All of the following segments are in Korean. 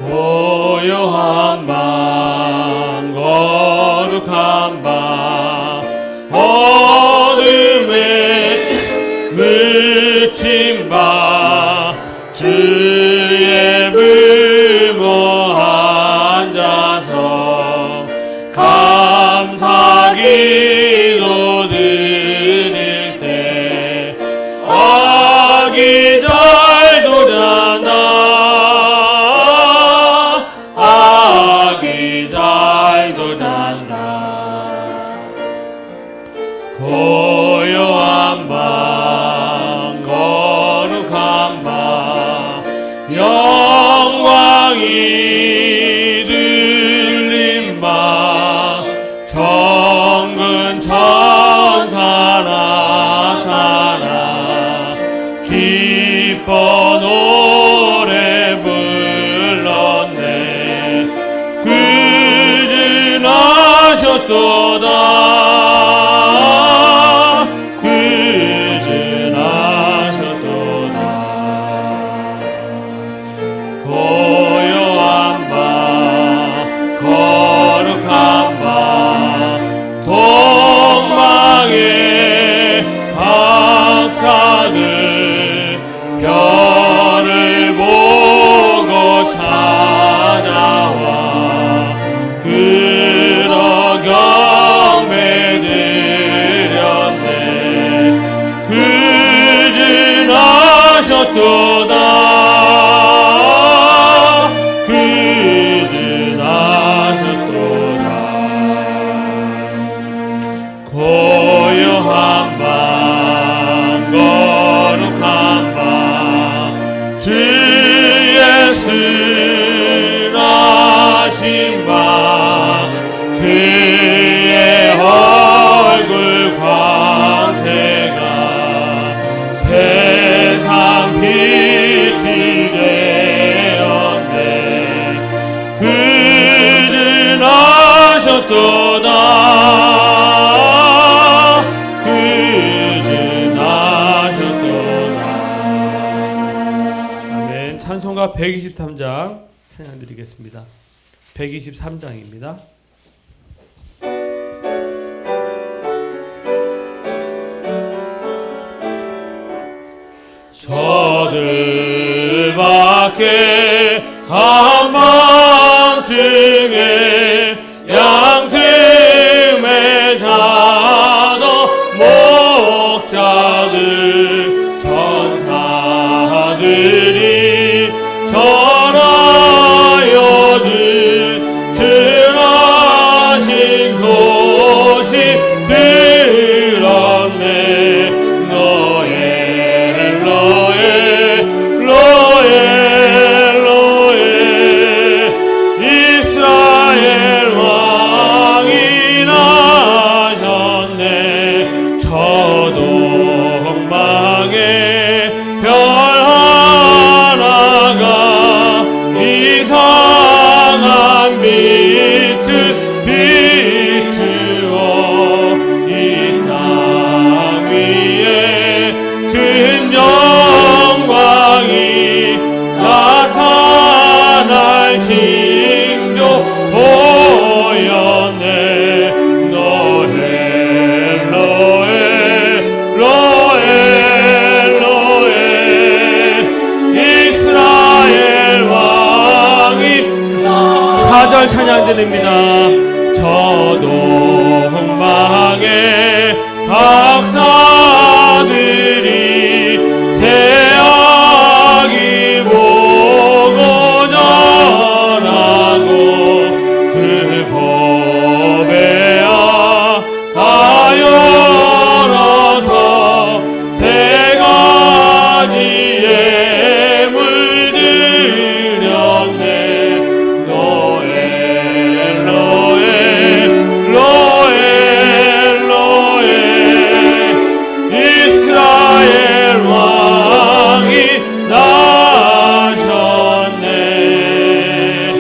고요한 밤 거룩한 밤 어둠에 묻힌 밤 주의 불모 앉아서 감사 기도 드릴 때 아기잘도 잔다 아기잘도 잔다 고요한 밤 거룩한 밤 영광이 들린 밤 정근 천사 나타나 기뻐 노래 불렀네 그는 하셨도다 그는 하셨도다 고요한 밤 거룩한 밤 동방의 박사들 별을 보고 찾아와 그러 경배 드렸네 그는 하셨도다 그는 하셨도다 고요한 밤 거룩한 밤 주 예수 나신 밤 그의 얼굴 광채가 세상 빛이 되었네 그는 하셨도다 그는 하셨도다 아멘. 찬송가 123장 찬양 드리겠습니다. 123장입니다. 저들밖에 한밤중에 양틈에 자도 목자들 천사들이 전하여 주하신 소식 들었네 너의 이스라엘 왕이 나셨네 저 동방에 별 하나가 이상한 빛을 비추어 이 땅 위에 큰 영광이 나타날 징조 보였네 너의 이스라엘 왕이 4절 찬양 드립니다. 저 동방의 박사들이 새아기 보고 전하고 그 법에야 다 열어서 세 가지의 물들였네 로에 이스라엘 왕이 나셨네.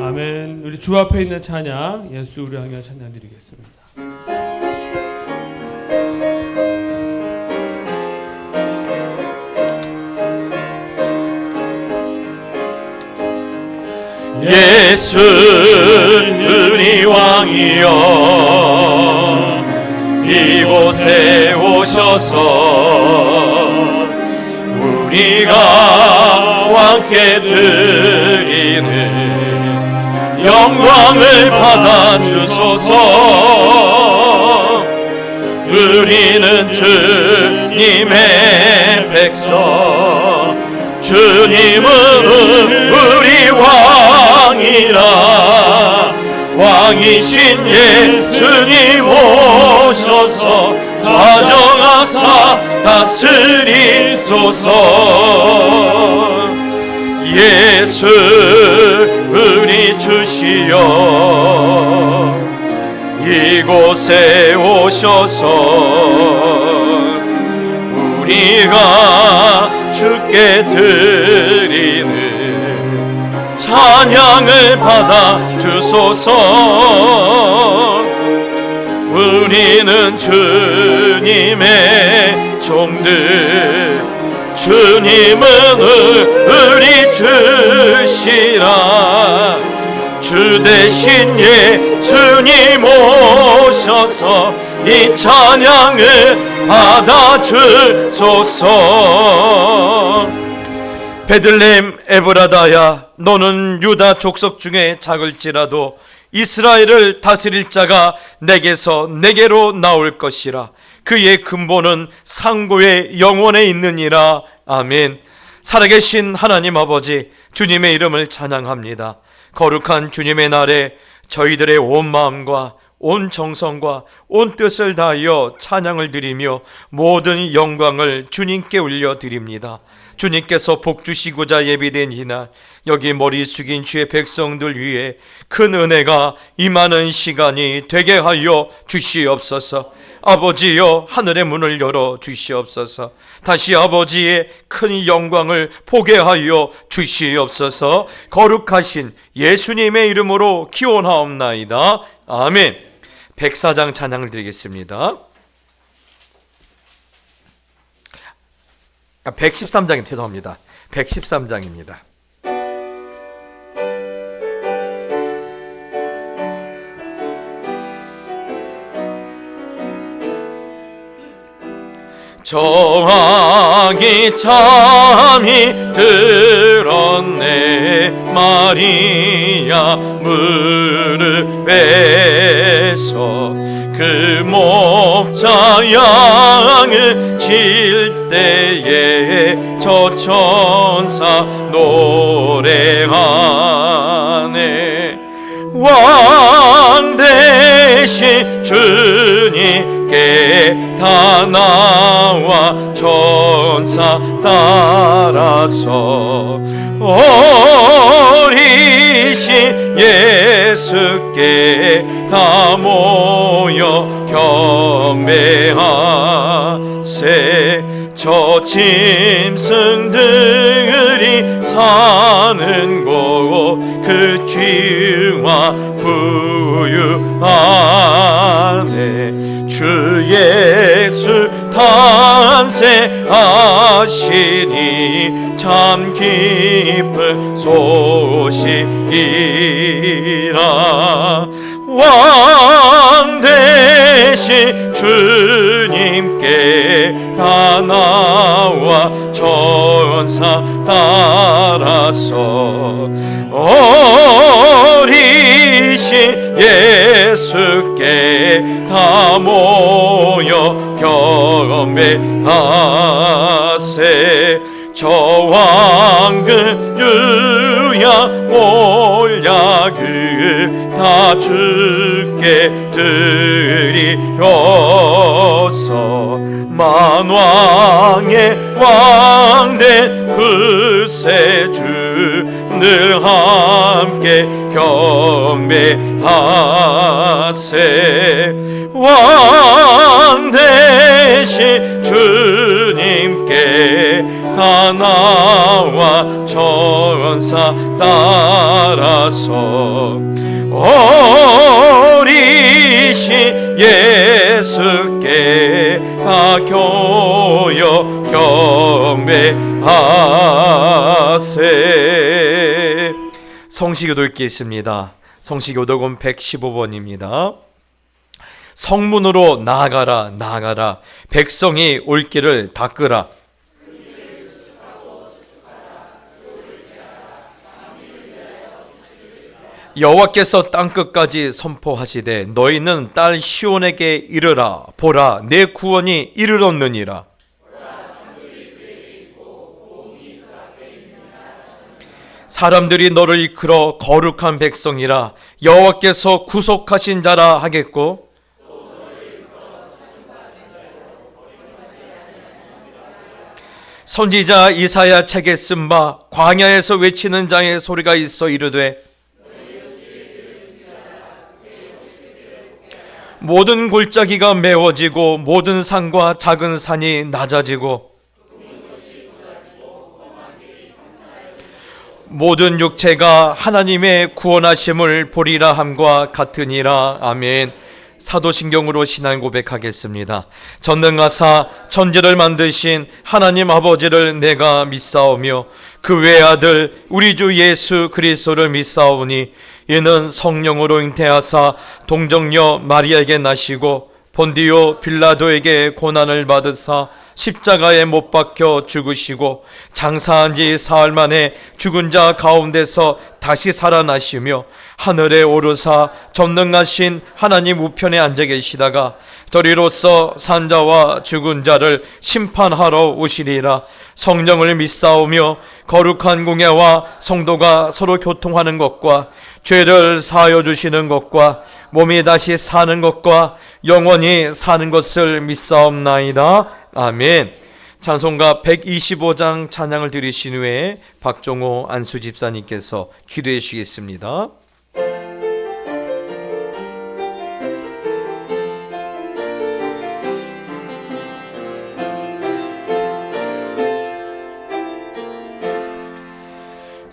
아멘. 우리 주 앞에 있는 찬양 예수 우리 향해 찬양 드리겠습니다. 예수 우리 왕이여 이곳에 오셔서 우리가 왕께 드리는 영광을 받아 주소서. 우리는 주님의 백성, 주님은 우리 왕이라. 왕이신 예수님 오셔서 좌정하사 다스리소서. 예수 우리 주시여 이곳에 오셔서 우리가 주께 드리는 찬양을 받아 주소서. 우리는 주님의 종들, 주님은 우리 주시라. 주 대신 예수님 오셔서 이 찬양을 받아 주소서. 베들레헴 에브라다야, 너는 유다 족속 중에 작을지라도 이스라엘을 다스릴 자가 내게서 내게로 나올 것이라. 그의 근본은 상고의 영원에 있느니라. 아멘. 살아계신 하나님 아버지, 주님의 이름을 찬양합니다. 거룩한 주님의 날에 저희들의 온 마음과 온 정성과 온 뜻을 다하여 찬양을 드리며 모든 영광을 주님께 올려드립니다. 주님께서 복 주시고자 예비된 이날, 여기 머리 숙인 주의 백성들 위해 큰 은혜가 임하는 시간이 되게 하여 주시옵소서. 아버지여, 하늘의 문을 열어 주시옵소서. 다시 아버지의 큰 영광을 보게 하여 주시옵소서. 거룩하신 예수님의 이름으로 기원하옵나이다. 아멘. 백사장 찬양을 드리겠습니다. 113장입니다. 죄송합니다. 113장입니다. 저항이 참이 들었네. 마리아 무릎에서 그 목자 양을 칠 때에 저 천사 노래하네. 왕 대신 주님께 다 나와 천사 따라서 어리신 예수께 다 모여 경배하세. 저 짐승들이 사는 곳 그 죄와 구유 안에 주 예수 탄생하시니 참 기쁜 소식이라. 왕 대신 주님께 다 나와 천사 따라서 어리신 예수께 다 모여 경배하세. 저 왕은 유야 몰약을 다 주께 드리어서 만왕의 왕된 구세주 늘 함께 경배하세. 왕 대신 주님께 다 나와 천사 따라서 어리신 예수께 다 교여 경배하세. 성시교도 읽겠습니다. 성시교독은 115번입니다. 성문으로 나아가라 나아가라, 백성이 올 길을 닦으라. 여호와께서 땅끝까지 선포하시되 너희는 딸 시온에게 이르라. 보라, 내 구원이 이르렀느니라. 사람들이 너를 이끌어 거룩한 백성이라, 여호와께서 구속하신 자라 하겠고, 선지자 이사야 책에 쓴 바 광야에서 외치는 자의 소리가 있어 이르되 모든 골짜기가 메워지고 모든 산과 작은 산이 낮아지고 모든 육체가 하나님의 구원하심을 보리라 함과 같으니라. 아멘. 사도신경으로 신앙 고백하겠습니다. 전능하사 천지를 만드신 하나님 아버지를 내가 믿사오며 그 외아들 우리 주 예수 그리스도를 믿사오니 이는 성령으로 잉태하사 동정녀 마리아에게 나시고 본디오 빌라도에게 고난을 받으사 십자가에 못 박혀 죽으시고 장사한 지 사흘 만에 죽은 자 가운데서 다시 살아나시며 하늘에 오르사 전능하신 하나님 우편에 앉아 계시다가 저리로서 산자와 죽은 자를 심판하러 오시리라. 성령을 믿사오며 거룩한 공예와 성도가 서로 교통하는 것과 죄를 사하여 주시는 것과 몸이 다시 사는 것과 영원히 사는 것을 믿사옵나이다. 아멘. 찬송가 125장 찬양을 드리신 후에 박종호 안수 집사님께서 기도해 주시겠습니다.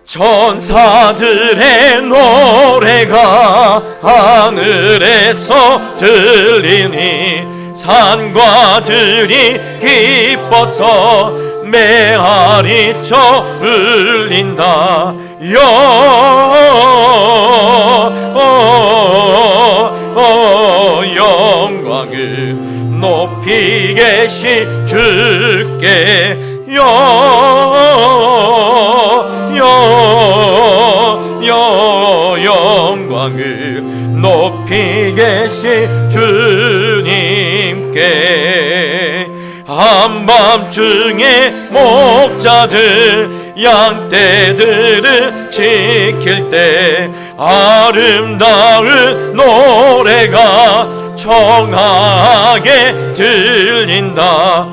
천사들의 노래가 하늘에서 들리니 산과 들이 기뻐서 메아리쳐 울린다. 영광을 높이 계신 주께 영광을 높이 계신 주님께 한밤중에 목자들 양떼들을 지킬 때 아름다운 노래가 청하게 들린다.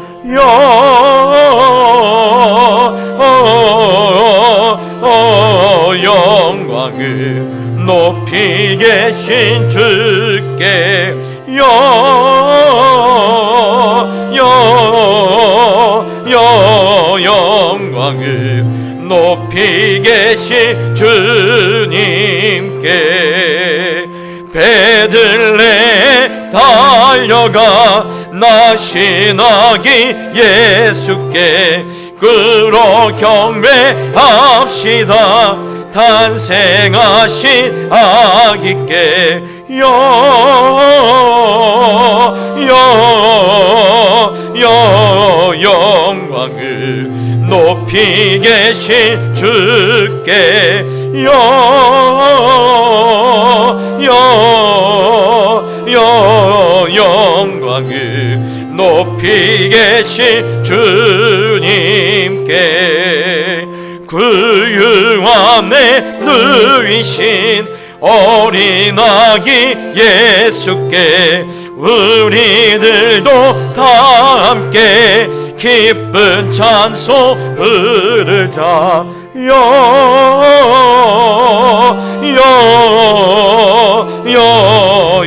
영광을 높이 계신 주께 영광을 높이 계신 주님께 베들레 달려가 나신아기 예수께 끌어 경배합시다. 탄생하신 아기께 영광을 높이 계신 주께 영광을 높이 계신 주님께 그 유한에 누이신 어린아기 예수께 우리들도 다 함께 기쁜 찬송 부르자.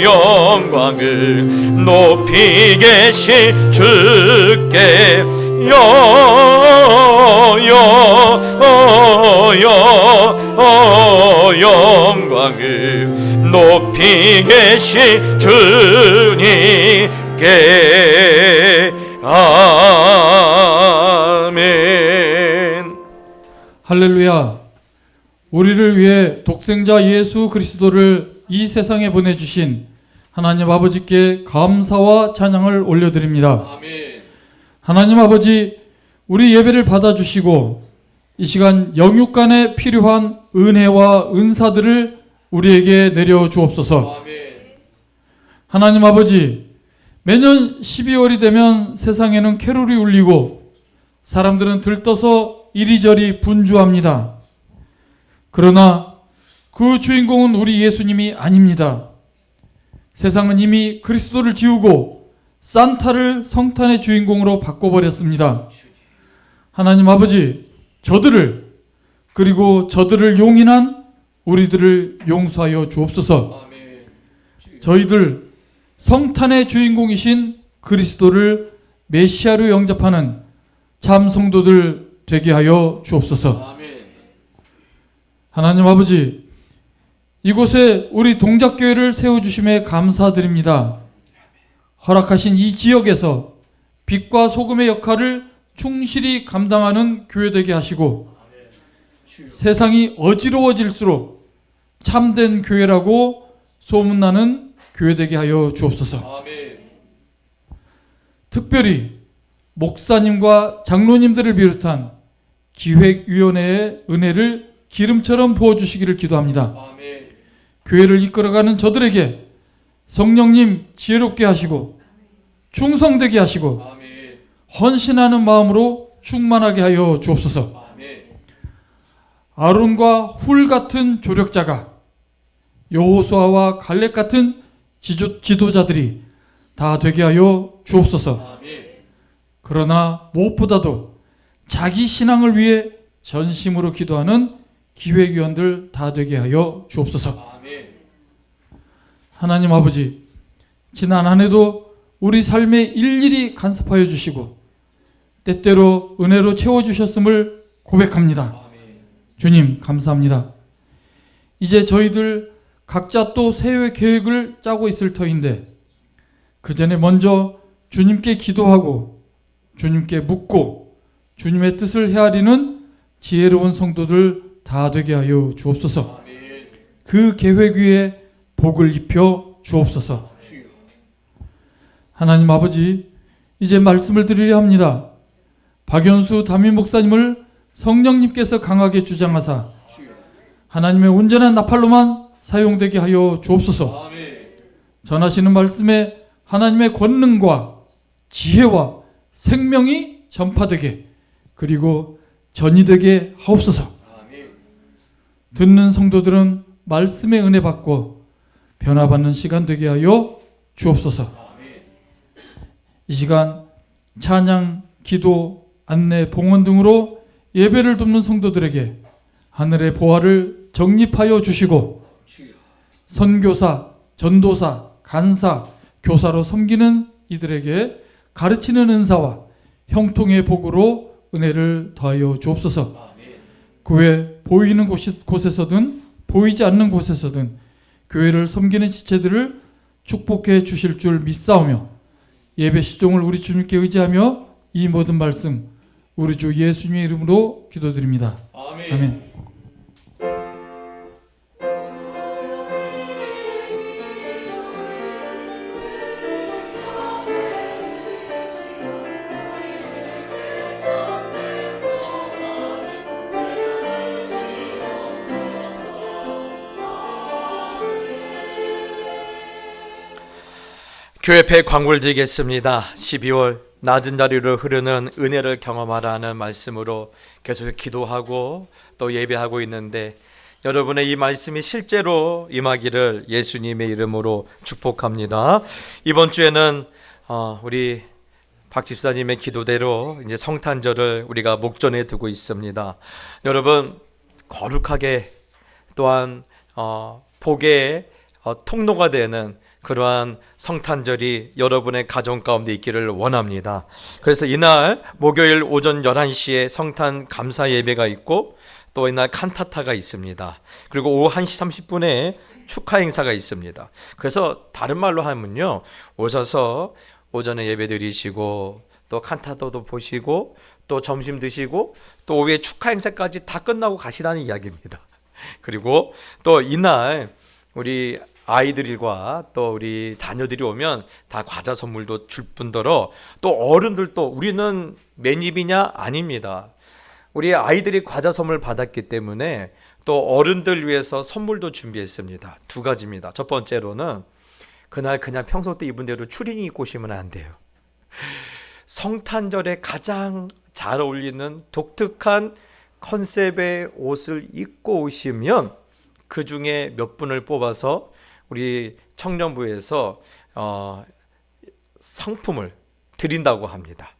영광을 높이 계신 주께 영광을 높이 계신 주님께 아멘. 할렐루야. 우리를 위해 독생자 예수 그리스도를 이 세상에 보내주신 하나님 아버지께 감사와 찬양을 올려드립니다. 아멘. 하나님 아버지, 우리 예배를 받아주시고 이 시간 영육간에 필요한 은혜와 은사들을 우리에게 내려주옵소서. 아멘. 하나님 아버지, 매년 12월이 되면 세상에는 캐롤이 울리고 사람들은 들떠서 이리저리 분주합니다. 그러나 그 주인공은 우리 예수님이 아닙니다. 세상은 이미 그리스도를 지우고 산타를 성탄의 주인공으로 바꿔버렸습니다. 하나님 아버지, 저들을, 그리고 저들을 용인한 우리들을 용서하여 주옵소서. 아멘. 저희들 성탄의 주인공이신 그리스도를 메시아로 영접하는 참 성도들 되게 하여 주옵소서. 아멘. 하나님 아버지, 이곳에 우리 동작교회를 세워주심에 감사드립니다. 허락하신 이 지역에서 빛과 소금의 역할을 충실히 감당하는 교회 되게 하시고 세상이 어지러워질수록 참된 교회라고 소문나는 교회 되게 하여 주옵소서. 아멘. 특별히 목사님과 장로님들을 비롯한 기획위원회의 은혜를 기름처럼 부어주시기를 기도합니다. 아멘. 교회를 이끌어가는 저들에게 성령님 지혜롭게 하시고 충성되게 하시고 아멘. 헌신하는 마음으로 충만하게 하여 주옵소서. 아멘. 아론과 훌 같은 조력자가 여호수아와 갈렙 같은 지도자들이 다 되게 하여 주옵소서. 아멘. 그러나 무엇보다도 자기 신앙을 위해 전심으로 기도하는 기획위원들 다 되게 하여 주옵소서. 아멘. 하나님 아버지, 지난 한 해도 우리 삶에 일일이 간섭하여 주시고 때때로 은혜로 채워주셨음을 고백합니다. 아멘. 주님 감사합니다. 이제 저희들 각자 또 새해 계획을 짜고 있을 터인데 그 전에 먼저 주님께 기도하고 주님께 묻고 주님의 뜻을 헤아리는 지혜로운 성도들 다 되게 하여 주옵소서. 아멘. 그 계획 위에 복을 입혀 주옵소서. 주여. 하나님 아버지, 이제 말씀을 드리려 합니다. 박연수 담임 목사님을 성령님께서 강하게 주장하사 주여. 하나님의 온전한 나팔로만 사용되게 하여 주옵소서. 아멘. 전하시는 말씀에 하나님의 권능과 지혜와 생명이 전파되게 그리고 전이되게 하옵소서. 아멘. 듣는 성도들은 말씀의 은혜 받고 변화받는 시간 되게 하여 주옵소서. 아멘. 이 시간 찬양, 기도, 안내, 봉헌 등으로 예배를 돕는 성도들에게 하늘의 보화를 적립하여 주시고 주여. 선교사, 전도사, 간사, 교사로 섬기는 이들에게 가르치는 은사와 형통의 복으로 은혜를 더하여 주옵소서. 아멘. 교회 보이는 곳에서든 보이지 않는 곳에서든 교회를 섬기는 지체들을 축복해 주실 줄 믿사오며 예배 시종을 우리 주님께 의지하며 이 모든 말씀 우리 주 예수님의 이름으로 기도드립니다. 아멘. 아멘. 교회패 광고를 드리겠습니다. 12월 낮은 자리로 흐르는 은혜를 경험하라는 말씀으로 계속 기도하고 또 예배하고 있는데 여러분의 이 말씀이 실제로 임하기를 예수님의 이름으로 축복합니다. 이번 주에는 우리 박 집사님의 기도대로 이제 성탄절을 우리가 목전에 두고 있습니다. 여러분 거룩하게 또한 복의 통로가 되는 그러한 성탄절이 여러분의 가정 가운데 있기를 원합니다. 그래서 이날 목요일 오전 11시에 성탄 감사 예배가 있고 또 이날 칸타타가 있습니다. 그리고 오후 1시 30분에 축하 행사가 있습니다. 그래서 다른 말로 하면요, 오셔서 오전에 예배 드리시고 또 칸타타도 보시고 또 점심 드시고 또 오후에 축하 행사까지 다 끝나고 가시라는 이야기입니다. 그리고 또 이날 우리 아이들과 또 우리 자녀들이 오면 다 과자 선물도 줄 뿐더러 또 어른들도 우리는 맨입이냐? 아닙니다. 우리 아이들이 과자 선물 받았기 때문에 또 어른들 위해서 선물도 준비했습니다. 두 가지입니다. 첫 번째로는 그날 그냥 평소 때 입은 대로 추리닝 입고 오시면 안 돼요. 성탄절에 가장 잘 어울리는 독특한 컨셉의 옷을 입고 오시면 그 중에 몇 분을 뽑아서 우리 청년부에서 상품을 드린다고 합니다.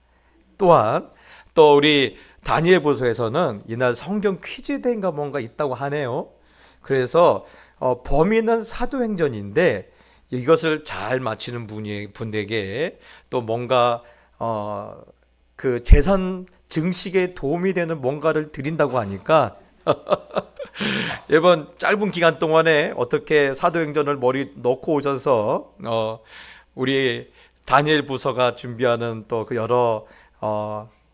또한 또 우리 다니엘보서에서는 이날 성경 퀴즈 대회인가 뭔가 있다고 하네요. 그래서 범위는 사도행전인데 이것을 잘 맞히는 분에게 또 뭔가 그 재산 증식에 도움이 되는 뭔가를 드린다고 하니까 이번 짧은 기간 동안에 어떻게 사도행전을 머리 넣고 오셔서 우리 다니엘 부서가 준비하는 또 그 여러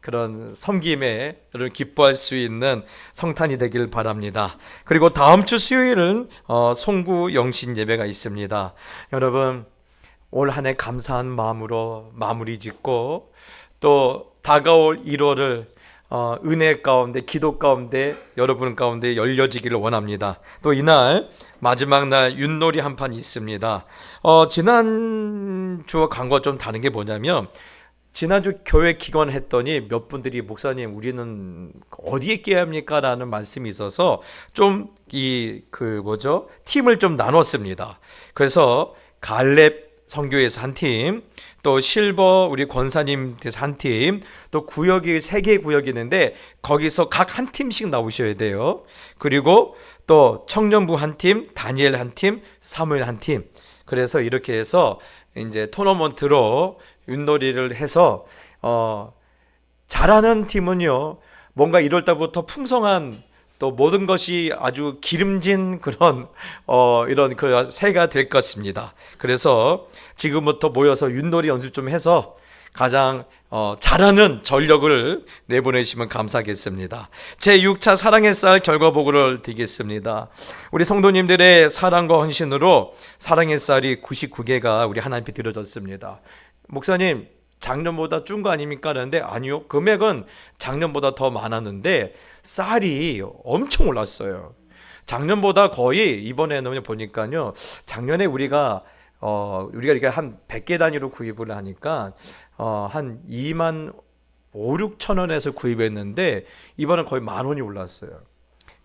그런 섬김에 여러분 기뻐할 수 있는 성탄이 되길 바랍니다. 그리고 다음 주 수요일은 송구 영신 예배가 있습니다. 여러분 올 한 해 감사한 마음으로 마무리 짓고 또 다가올 1월을 은혜 가운데 기도 가운데 여러분 가운데 열려지기를 원합니다. 또 이날 마지막 날 윷놀이 한 판 있습니다. 지난주와 광고가 좀 다른 게 뭐냐면 지난주 교회 기관했더니 몇 분들이 목사님 우리는 어디에 깨야 합니까? 라는 말씀이 있어서 좀 팀을 좀 나눴습니다. 그래서 갈렙 선교에서 한 팀, 또 실버 우리 권사님께서 한 팀, 또 구역이 3개 구역이 있는데 거기서 각 한 팀씩 나오셔야 돼요. 그리고 또 청년부 한 팀, 다니엘 한 팀, 사무엘 한 팀. 그래서 이렇게 해서 이제 토너먼트로 윷놀이를 해서 잘하는 팀은요 뭔가 1월 달부터 풍성한 또 모든 것이 아주 기름진 그런 이런 그 새해가 될 것입니다. 그래서 지금부터 모여서 윷놀이 연습 좀 해서 가장 잘하는 전력을 내보내시면 감사하겠습니다. 제6차 사랑의 쌀 결과 보고를 드리겠습니다. 우리 성도님들의 사랑과 헌신으로 사랑의 쌀이 99개가 우리 하나님 앞에 드려졌습니다. 목사님 작년보다 준 거 아닙니까? 그런데 아니요, 금액은 작년보다 더 많았는데 쌀이 엄청 올랐어요. 작년보다 거의 이번에는 보니까요 작년에 우리가 이렇게 한 100개 단위로 구입을 하니까 한 2만 5, 6천 원에서 구입했는데 이번엔 거의 10,000원이 올랐어요.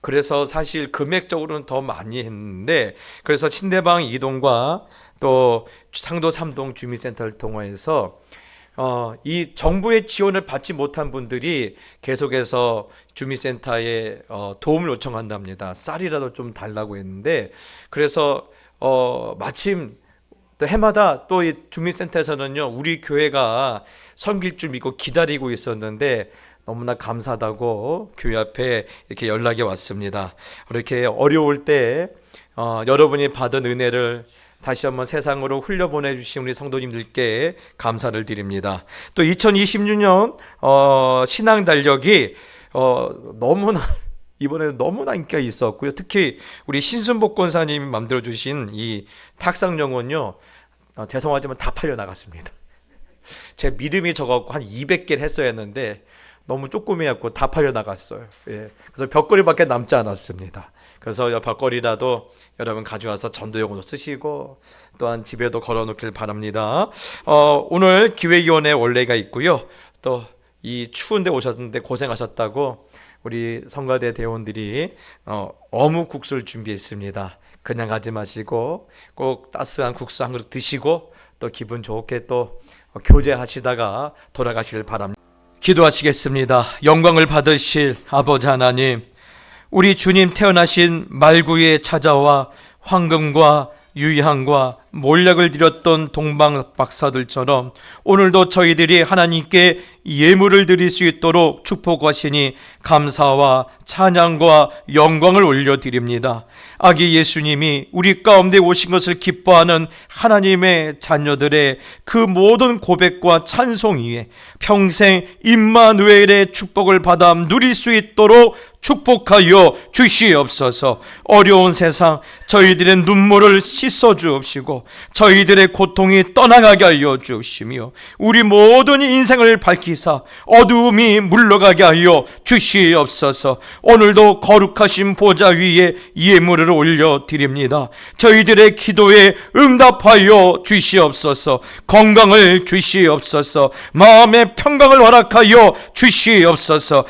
그래서 사실 금액적으로는 더 많이 했는데 그래서 신대방 2동과 또 상도 3동 주민센터를 통해서 이 정부의 지원을 받지 못한 분들이 계속해서 주민센터에 도움을 요청한답니다. 쌀이라도 좀 달라고 했는데 그래서 마침 또 해마다 또 이 주민센터에서는요 우리 교회가 섬길 줄 믿고 기다리고 있었는데 너무나 감사하다고 교회 앞에 이렇게 연락이 왔습니다. 이렇게 어려울 때 여러분이 받은 은혜를 다시 한번 세상으로 흘려보내주신 우리 성도님들께 감사를 드립니다. 또 2026년 신앙 달력이 너무나 이번에는 너무나 인기가 있었고요. 특히 우리 신순복 권사님이 만들어주신 이 탁상령은요 죄송하지만 다 팔려나갔습니다. 제 믿음이 적었고 한 200개를 했어야 했는데 너무 조금이었고 다 팔려나갔어요. 예. 그래서 벽걸이밖에 남지 않았습니다. 그래서 벽걸이라도 여러분 가져와서 전도용으로 쓰시고 또한 집에도 걸어놓길 바랍니다. 오늘 기획위원회 원래가 있고요. 또 이 추운데 오셨는데 고생하셨다고 우리 성가대 대원들이 어묵 국수를 준비했습니다. 그냥 가지 마시고 꼭 따스한 국수 한 그릇 드시고 또 기분 좋게 또 교제하시다가 돌아가시길 바랍니다. 기도하시겠습니다. 영광을 받으실 아버지 하나님, 우리 주님 태어나신 말구에 찾아와 황금과 유향과 몰약을 드렸던 동방 박사들처럼 오늘도 저희들이 하나님께 예물을 드릴 수 있도록 축복하시니 감사와 찬양과 영광을 올려드립니다. 아기 예수님이 우리 가운데 오신 것을 기뻐하는 하나님의 자녀들의 그 모든 고백과 찬송 위에 평생 임마누엘의 축복을 받아 누릴 수 있도록 축복하여 주시옵소서. 어려운 세상 저희들의 눈물을 씻어 주옵시고 저희들의 고통이 떠나가게 하여 주시며 우리 모든 인생을 밝히사 어두움이 물러가게 하여 주시옵소서. 오늘도 거룩하신 보좌 위에 예물을 올려드립니다. 저희들의 기도에 응답하여 주시옵소서. 건강을 주시옵소서. 마음의 평강을 허락하여 주시옵소서.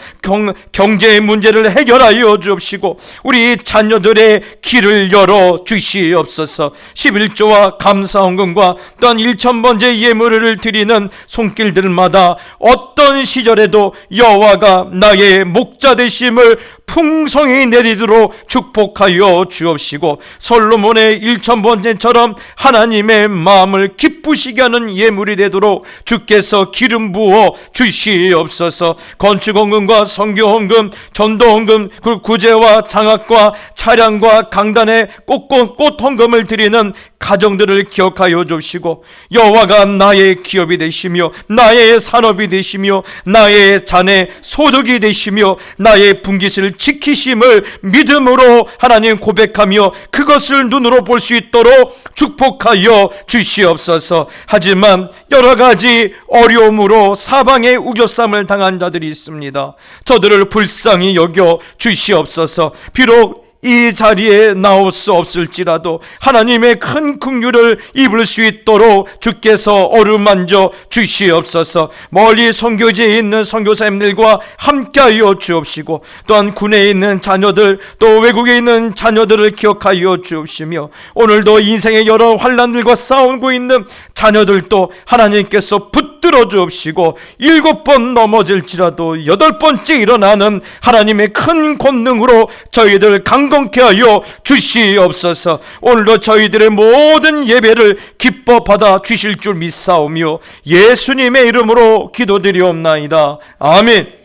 경제의 문제를 해결하여 주옵시고 우리 자녀들의 길을 열어 주시옵소서. 11조와 감사헌금과 또한 1,000번째 예물을 드리는 손길들마다 어떤 시절에도 여호와가 나의 목자 되심을 풍성히 내리도록 축복하여 주옵시고 솔로몬의 1,000번째처럼 하나님의 마음을 기쁘시게 하는 예물이 되도록 주께서 기름 부어 주시옵소서. 건축헌금과 선교헌금, 전도헌금, 그 구제와 장학과 차량과 강단에 꽃헌금을 드리는 가정들을 기억하여 주시고 여호와가 나의 기업이 되시며 나의 산업이 되시며 나의 자네 소득이 되시며 나의 분깃을 지키심을 믿음으로 하나님 고백하며 그것을 눈으로 볼 수 있도록 축복하여 주시옵소서. 하지만 여러 가지 어려움으로 사방에 우겨쌈을 당한 자들이 있습니다. 저들을 불쌍히 여겨 주시옵소서. 비록 이 자리에 나올 수 없을지라도 하나님의 큰 긍휼을 입을 수 있도록 주께서 어루만져 주시옵소서. 멀리 선교지에 있는 선교사님들과 함께하여 주옵시고 또한 군에 있는 자녀들 또 외국에 있는 자녀들을 기억하여 주옵시며 오늘도 인생의 여러 환난들과 싸우고 있는 자녀들도 하나님께서 붙들어 주옵시고 7번 넘어질지라도 8번째 일어나는 하나님의 큰 권능으로 저희들 강건케 하여 주시옵소서. 오늘도 저희들의 모든 예배를 기뻐 받아 주실 줄 믿사오며 예수님의 이름으로 기도드리옵나이다. 아멘.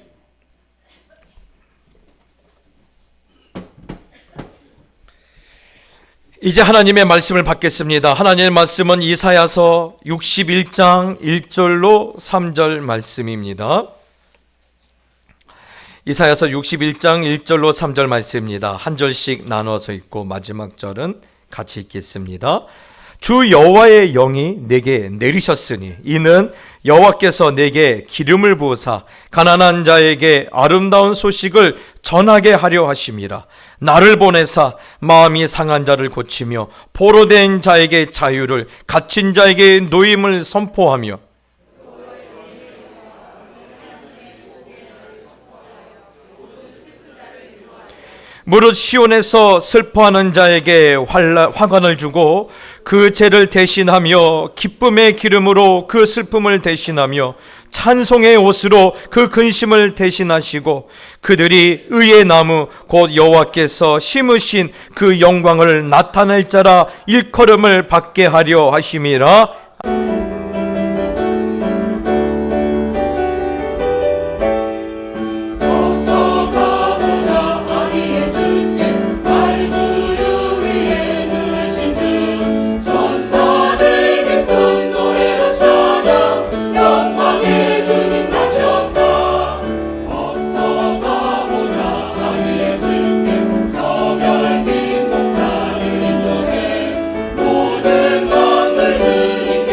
이제 하나님의 말씀을 받겠습니다. 하나님의 말씀은 이사야서 61장 1절로 3절 말씀입니다. 이사야서 61장 1절로 3절 말씀입니다. 한 절씩 나눠서 읽고 마지막 절은 같이 읽겠습니다. 주 여호와의 영이 내게 내리셨으니 이는 여호와께서 내게 기름을 부으사 가난한 자에게 아름다운 소식을 전하게 하려 하심이라. 나를 보내사 마음이 상한 자를 고치며 포로된 자에게 자유를 갇힌 자에게 노임을 선포하며 무릇 시온에서 슬퍼하는 자에게 화관을 주고 그 죄를 대신하며 기쁨의 기름으로 그 슬픔을 대신하며 찬송의 옷으로 그 근심을 대신하시고 그들이 의의 나무 곧 여호와께서 심으신 그 영광을 나타낼 자라 일컬음을 받게 하려 하심이라. 모든 만물 주님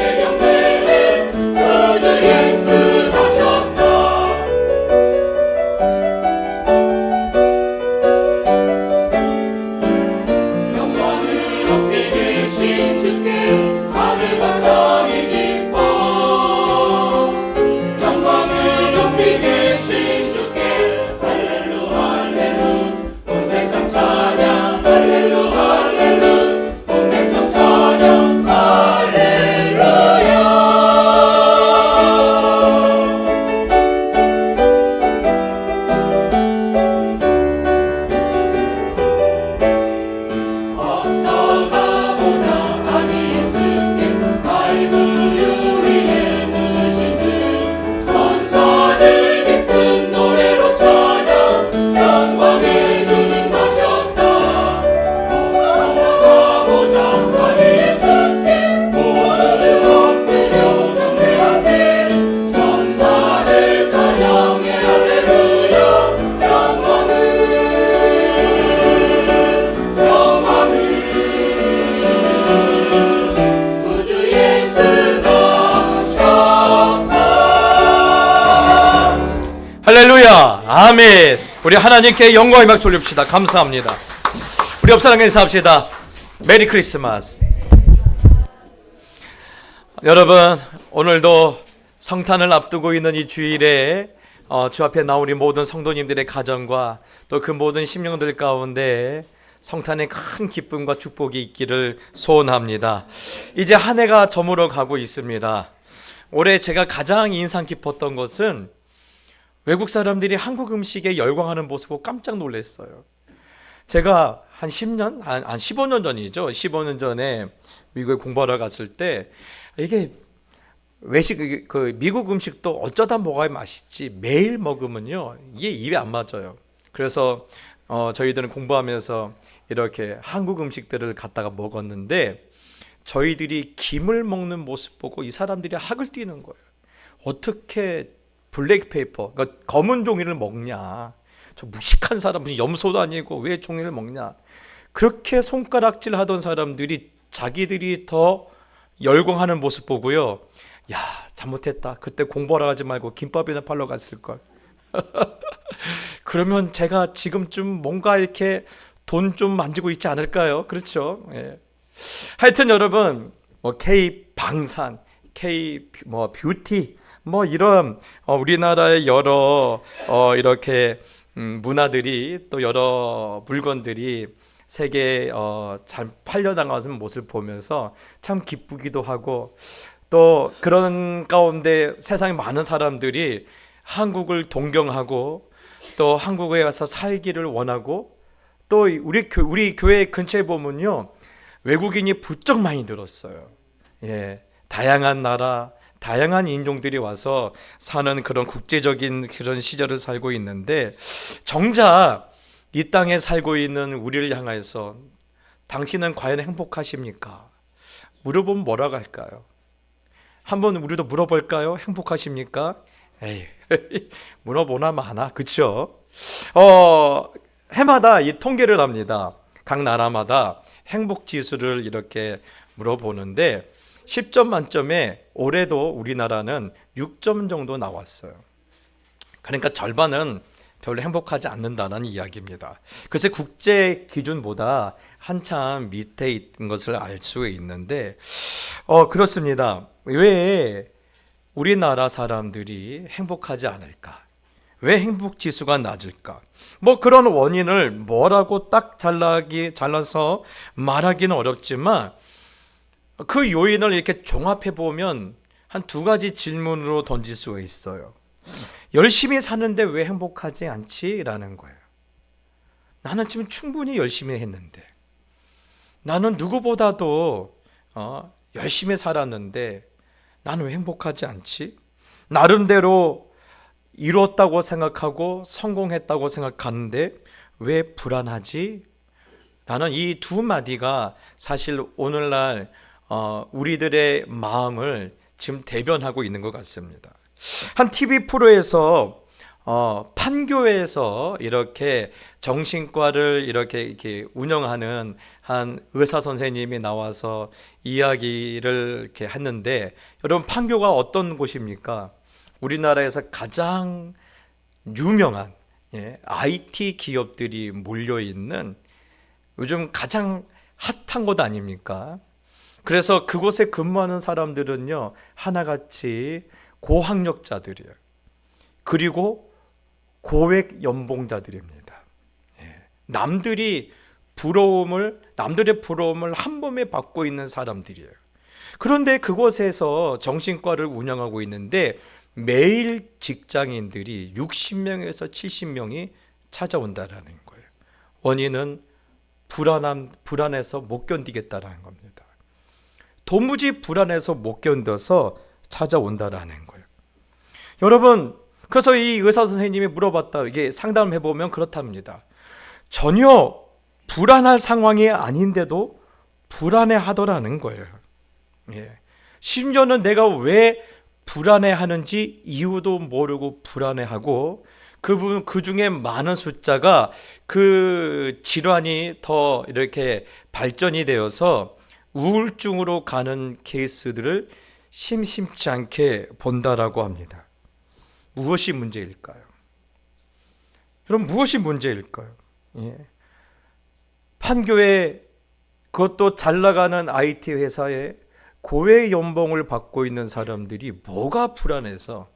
아멘. 우리 하나님께 영광의 박수 올립시다. 감사합니다. 우리 옆사람과 인사합시다. 메리 크리스마스. 여러분, 오늘도 성탄을 앞두고 있는 이 주일에 주 앞에 나온 우리 모든 성도님들의 가정과 또 그 모든 심령들 가운데 성탄의 큰 기쁨과 축복이 있기를 소원합니다. 이제 한 해가 저물어 가고 있습니다. 올해 제가 가장 인상 깊었던 것은 외국 사람들이 한국 음식에 열광하는 모습 보고 깜짝 놀랐어요. 제가 한 10년, 한 15년 전이죠. 15년 전에 미국에 공부하러 갔을 때 이게 외식, 미국 음식도 어쩌다 먹어야 맛있지 매일 먹으면요 이게 입에 안 맞아요. 그래서 저희들은 공부하면서 이렇게 한국 음식들을 갖다가 먹었는데 저희들이 김을 먹는 모습 보고 이 사람들이 학을 띄는 거예요. 어떻게 블랙페이퍼, 그러니까 검은 종이를 먹냐? 저 무식한 사람, 무슨 염소도 아니고 왜 종이를 먹냐? 그렇게 손가락질 하던 사람들이 자기들이 더 열광하는 모습 보고요. 야, 잘못했다. 그때 공부하러 가지 말고 김밥이나 팔러 갔을걸. 그러면 제가 지금쯤 뭔가 이렇게 돈 좀 만지고 있지 않을까요? 그렇죠. 예. 하여튼 여러분, K 방산, K 뷰티, 이런 우리나라의 여러 이렇게 문화들이 또 여러 물건들이 세계에 잘 팔려나가는 모습을 보면서 참 기쁘기도 하고 또 그런 가운데 세상에 많은 사람들이 한국을 동경하고 또 한국에 가서 살기를 원하고 또 우리 교회 근처에 보면요 외국인이 부쩍 많이 늘었어요. 예, 다양한 나라, 다양한 인종들이 와서 사는 그런 국제적인 그런 시절을 살고 있는데 정작 이 땅에 살고 있는 우리를 향해서 당신은 과연 행복하십니까? 물어보면 뭐라고 할까요? 한번 우리도 물어볼까요? 행복하십니까? 에이, 물어보나 마나, 그쵸? 해마다 이 통계를 합니다. 각 나라마다 행복 지수를 이렇게 물어보는데 10점 만점에 올해도 우리나라는 6점 정도 나왔어요. 그러니까 절반은 별로 행복하지 않는다는 이야기입니다. 그래서 국제 기준보다 한참 밑에 있는 것을 알 수 있는데 그렇습니다. 왜 우리나라 사람들이 행복하지 않을까? 왜 행복 지수가 낮을까? 그런 원인을 뭐라고 딱 잘라서 말하기는 어렵지만 그 요인을 이렇게 종합해 보면 한 두 가지 질문으로 던질 수가 있어요. 열심히 사는데 왜 행복하지 않지? 라는 거예요. 나는 지금 충분히 열심히 했는데 나는 누구보다도 열심히 살았는데 나는 왜 행복하지 않지? 나름대로 이뤘다고 생각하고 성공했다고 생각하는데 왜 불안하지? 라는 이 두 마디가 사실 오늘날 우리들의 마음을 지금 대변하고 있는 것 같습니다. 한 TV 프로에서 판교에서 이렇게 정신과를 이렇게 운영하는 한 의사 선생님이 나와서 이야기를 이렇게 했는데 여러분 판교가 어떤 곳입니까? 우리나라에서 가장 유명한 IT 기업들이 몰려 있는 요즘 가장 핫한 곳 아닙니까? 그래서 그곳에 근무하는 사람들은요 하나같이 고학력자들이에요. 그리고 고액 연봉자들입니다. 남들의 부러움을 한 몸에 받고 있는 사람들이에요. 그런데 그곳에서 정신과를 운영하고 있는데 매일 직장인들이 60명에서 70명이 찾아온다라는 거예요. 원인은 불안해서 못 견디겠다라는 겁니다. 도무지 불안해서 못 견뎌서 찾아온다라는 거예요. 여러분, 그래서 이 의사 선생님이 물어봤다. 이게 상담을 해보면 그렇답니다. 전혀 불안할 상황이 아닌데도 불안해하더라는 거예요. 심지어는 내가 왜 불안해하는지 이유도 모르고 불안해하고 그 중에 많은 숫자가 그 질환이 더 이렇게 발전이 되어서 우울증으로 가는 케이스들을 심심치 않게 본다라고 합니다. 무엇이 문제일까요? 여러분 무엇이 문제일까요? 예. 판교에 그것도 잘 나가는 IT 회사에 고액 연봉을 받고 있는 사람들이 뭐가 불안해서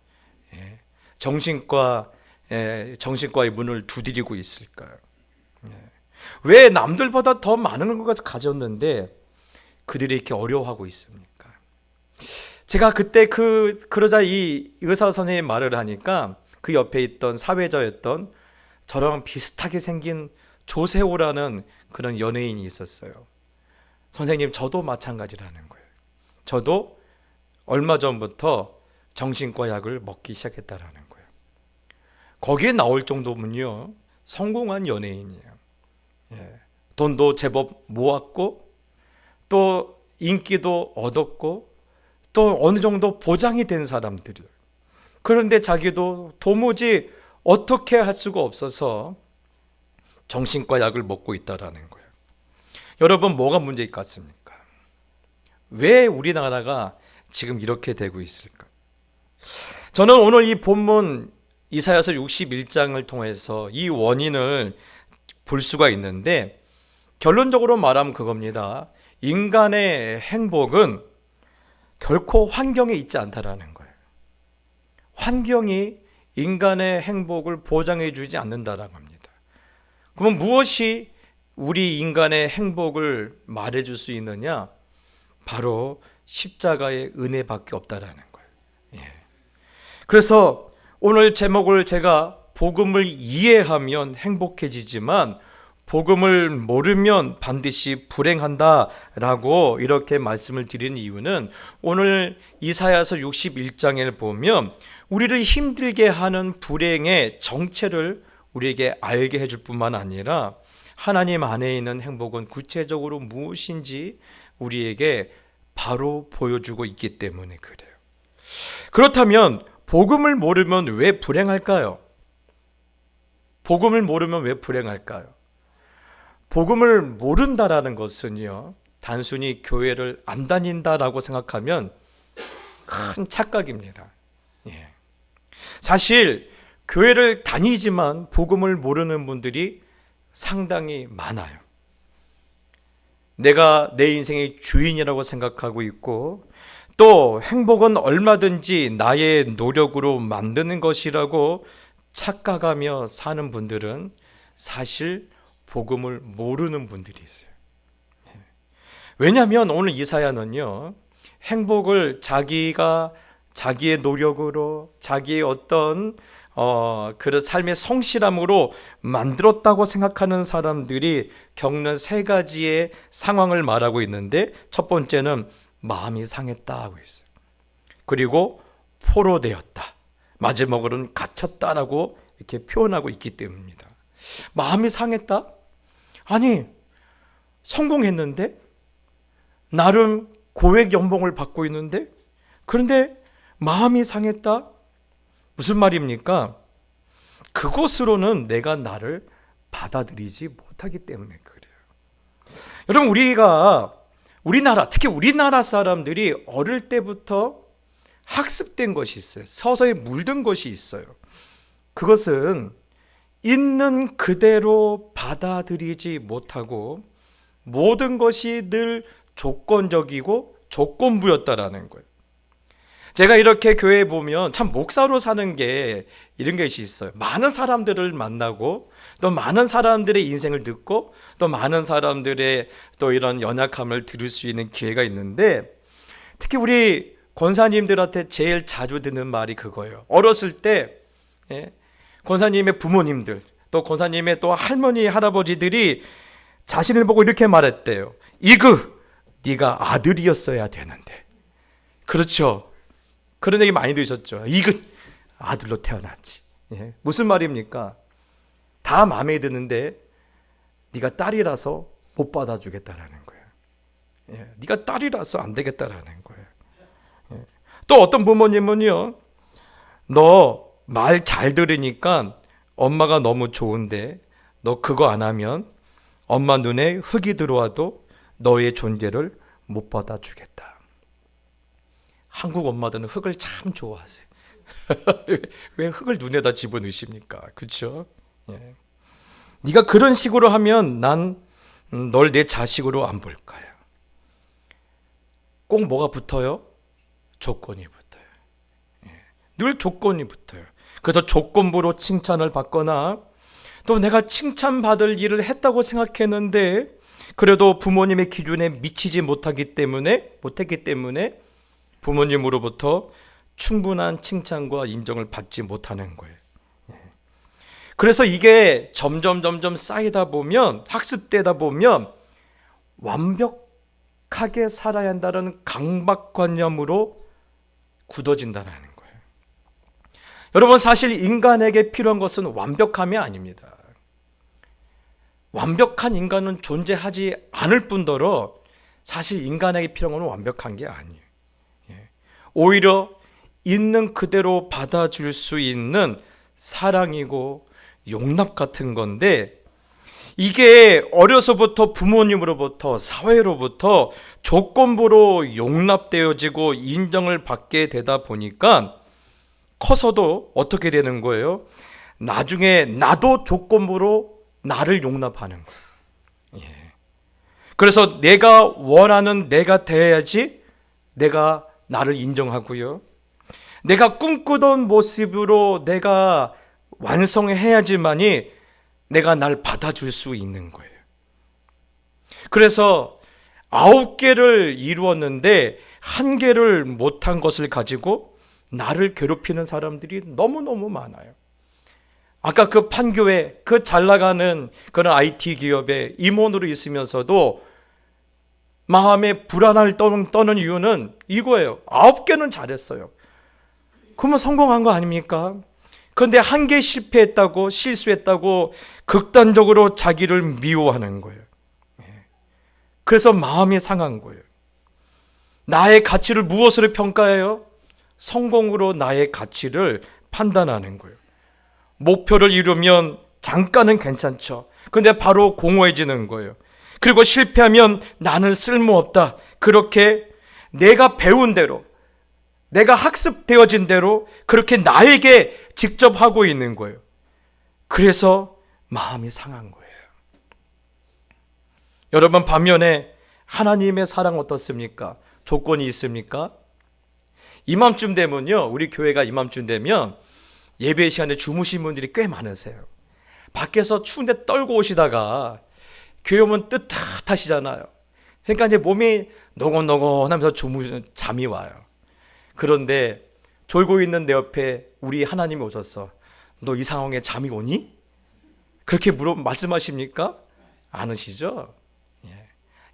정신과의 문을 두드리고 있을까요? 왜 남들보다 더 많은 것을 가졌는데 그들이 이렇게 어려워하고 있습니까? 제가 그때 그러자 이 의사 선생님이 말을 하니까 그 옆에 있던 사회자였던 저랑 비슷하게 생긴 조세호라는 그런 연예인이 있었어요. 선생님, 저도 마찬가지라는 거예요. 저도 얼마 전부터 정신과 약을 먹기 시작했다라는 거예요. 거기에 나올 정도면요, 성공한 연예인이에요. 돈도 제법 모았고 또 인기도 얻었고 또 어느 정도 보장이 된 사람들이에요. 그런데 자기도 도무지 어떻게 할 수가 없어서 정신과 약을 먹고 있다라는 거예요. 여러분, 뭐가 문제일 것 같습니까? 왜 우리나라가 지금 이렇게 되고 있을까? 저는 오늘 이 본문 이사야서 61장을 통해서 이 원인을 볼 수가 있는데, 결론적으로 말하면 그겁니다. 인간의 행복은 결코 환경에 있지 않다라는 거예요. 환경이 인간의 행복을 보장해 주지 않는다라고 합니다. 그럼 무엇이 우리 인간의 행복을 말해줄 수 있느냐? 바로 십자가의 은혜밖에 없다라는 거예요. 그래서 오늘 제목을 제가 복음을 이해하면 행복해지지만 복음을 모르면 반드시 불행한다라고 이렇게 말씀을 드린 이유는, 오늘 이사야서 61장을 보면 우리를 힘들게 하는 불행의 정체를 우리에게 알게 해줄 뿐만 아니라 하나님 안에 있는 행복은 구체적으로 무엇인지 우리에게 바로 보여주고 있기 때문에 그래요. 그렇다면 복음을 모르면 왜 불행할까요? 복음을 모르면 왜 불행할까요? 복음을 모른다라는 것은요, 단순히 교회를 안 다닌다라고 생각하면 큰 착각입니다. 사실 교회를 다니지만 복음을 모르는 분들이 상당히 많아요. 내가 내 인생의 주인이라고 생각하고 있고, 또 행복은 얼마든지 나의 노력으로 만드는 것이라고 착각하며 사는 분들은 사실 복음을 모르는 분들이 있어요. 왜냐하면 오늘 이사야는요, 행복을 자기의 노력으로, 자기의 어떤 그런 삶의 성실함으로 만들었다고 생각하는 사람들이 겪는 세 가지의 상황을 말하고 있는데, 첫 번째는 마음이 상했다 하고 있어요. 그리고 포로되었다, 마지막으로는 갇혔다라고 이렇게 표현하고 있기 때문입니다. 마음이 상했다? 아니, 성공했는데, 나름 고액 연봉을 받고 있는데, 그런데 마음이 상했다? 무슨 말입니까? 그것으로는 내가 나를 받아들이지 못하기 때문에 그래요. 여러분, 특히 우리나라 사람들이 어릴 때부터 학습된 것이 있어요. 서서히 물든 것이 있어요. 그것은 있는 그대로 받아들이지 못하고 모든 것이 늘 조건적이고 조건부였다라는 거예요. 제가 이렇게 교회에 보면 참 목사로 사는 게 이런 것이 있어요. 많은 사람들을 만나고 또 많은 사람들의 인생을 듣고 또 많은 사람들의 또 이런 연약함을 들을 수 있는 기회가 있는데, 특히 우리 권사님들한테 제일 자주 듣는 말이 그거예요. 어렸을 때 권사님의 부모님들, 또 권사님의 또 할머니, 할아버지들이 자신을 보고 이렇게 말했대요. 이그, 네가 아들이었어야 되는데. 그렇죠. 그런 얘기 많이 들으셨죠. 이그, 아들로 태어났지. 무슨 말입니까? 다 마음에 드는데 네가 딸이라서 못 받아주겠다라는 거예요. 네가 딸이라서 안 되겠다라는 거예요. 또 어떤 부모님은요, 너 말 잘 들으니까 엄마가 너무 좋은데 너 그거 안 하면 엄마 눈에 흙이 들어와도 너의 존재를 못 받아주겠다. 한국 엄마들은 흙을 참 좋아하세요. 왜 흙을 눈에다 집어넣으십니까? 그렇죠? 네가 그런 식으로 하면 난 널 내 자식으로 안 볼 거야. 꼭 뭐가 붙어요? 조건이 붙어요. 늘 조건이 붙어요. 그래서 조건부로 칭찬을 받거나 또 내가 칭찬받을 일을 했다고 생각했는데 그래도 부모님의 기준에 미치지 못했기 때문에 부모님으로부터 충분한 칭찬과 인정을 받지 못하는 거예요. 그래서 이게 점점 쌓이다 보면, 학습되다 보면 완벽하게 살아야 한다는 강박관념으로 굳어진다는 거예요. 여러분, 사실 인간에게 필요한 것은 완벽함이 아닙니다. 완벽한 인간은 존재하지 않을 뿐더러 사실 인간에게 필요한 건 완벽한 게 아니에요. 오히려 있는 그대로 받아줄 수 있는 사랑이고 용납 같은 건데, 이게 어려서부터 부모님으로부터 사회로부터 조건부로 용납되어지고 인정을 받게 되다 보니까 커서도 어떻게 되는 거예요? 나중에 나도 조건부로 나를 용납하는 거예요. 그래서 내가 원하는 내가 되어야지 내가 나를 인정하고요, 내가 꿈꾸던 모습으로 내가 완성해야지만이 내가 날 받아줄 수 있는 거예요. 그래서 9개를 이루었는데 1개를 못한 것을 가지고 나를 괴롭히는 사람들이 너무너무 많아요. 아까 그 판교에 그 잘나가는 그런 IT 기업에 임원으로 있으면서도 마음에 불안을 떠는 이유는 이거예요. 9개는 잘했어요. 그러면 성공한 거 아닙니까? 그런데 1개 실패했다고, 실수했다고 극단적으로 자기를 미워하는 거예요. 그래서 마음이 상한 거예요. 나의 가치를 무엇으로 평가해요? 성공으로 나의 가치를 판단하는 거예요. 목표를 이루면 잠깐은 괜찮죠. 그런데 바로 공허해지는 거예요. 그리고 실패하면 나는 쓸모없다. 그렇게 내가 배운 대로, 내가 학습되어진 대로 그렇게 나에게 직접 하고 있는 거예요. 그래서 마음이 상한 거예요. 여러분, 반면에 하나님의 사랑 어떻습니까? 조건이 있습니까? 이맘쯤 되면요, 우리 교회가 이맘쯤 되면 예배 시간에 주무신 분들이 꽤 많으세요. 밖에서 추운데 떨고 오시다가 교회 오면 뜨뜻하시잖아요. 그러니까 이제 몸이 노곤노곤하면서 잠이 와요. 그런데 졸고 있는 내 옆에 우리 하나님이 오셔서 너 이 상황에 잠이 오니? 그렇게 말씀하십니까? 않으시죠?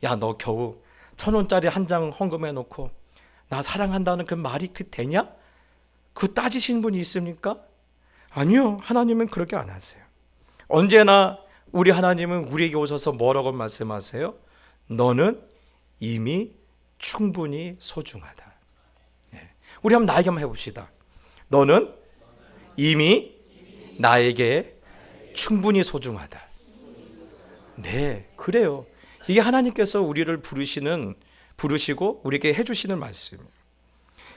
야, 너 겨우 1,000원짜리 한 장 헌금해 놓고 나 사랑한다는 그 말이 되냐? 그거 따지신 분이 있습니까? 아니요, 하나님은 그렇게 안 하세요. 언제나 우리 하나님은 우리에게 오셔서 뭐라고 말씀하세요? 너는 이미 충분히 소중하다. 우리 한번 나에게 한번 해봅시다. 너는 이미 나에게 충분히 소중하다. 네, 그래요. 이게 하나님께서 우리를 부르시고 우리에게 해주시는 말씀이에요.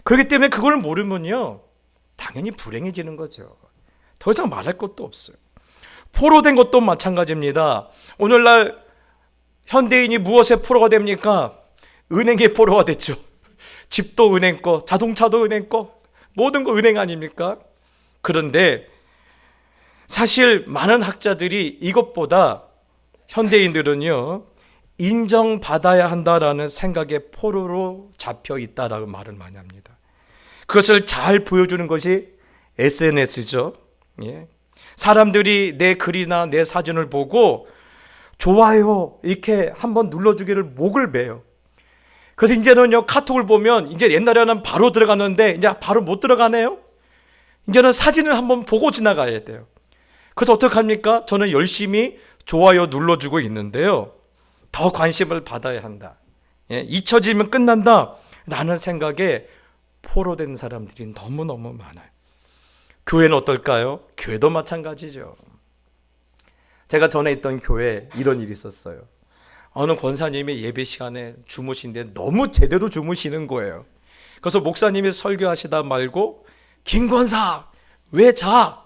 그렇기 때문에 그걸 모르면요, 당연히 불행해지는 거죠. 더 이상 말할 것도 없어요. 포로된 것도 마찬가지입니다. 오늘날 현대인이 무엇에 포로가 됩니까? 은행에 포로가 됐죠. 집도 은행 거, 자동차도 은행 거, 모든 거 은행 아닙니까? 그런데 사실 많은 학자들이 이것보다 현대인들은요, 인정받아야 한다라는 생각에 포로로 잡혀 있다라고 말을 많이 합니다. 그것을 잘 보여주는 것이 SNS죠. 사람들이 내 글이나 내 사진을 보고 좋아요 이렇게 한번 눌러주기를 목을 베요. 그래서 이제는요, 카톡을 보면 이제 옛날에는 바로 들어갔는데 이제 바로 못 들어가네요. 이제는 사진을 한번 보고 지나가야 돼요. 그래서 어떡합니까? 저는 열심히 좋아요 눌러주고 있는데요, 더 관심을 받아야 한다, 잊혀지면 끝난다 라는 생각에 포로된 사람들이 너무너무 많아요. 교회는 어떨까요? 교회도 마찬가지죠. 제가 전에 있던 교회에 이런 일이 있었어요. 어느 권사님이 예배 시간에 주무신데 너무 제대로 주무시는 거예요. 그래서 목사님이 설교하시다 말고 김 권사 왜 자?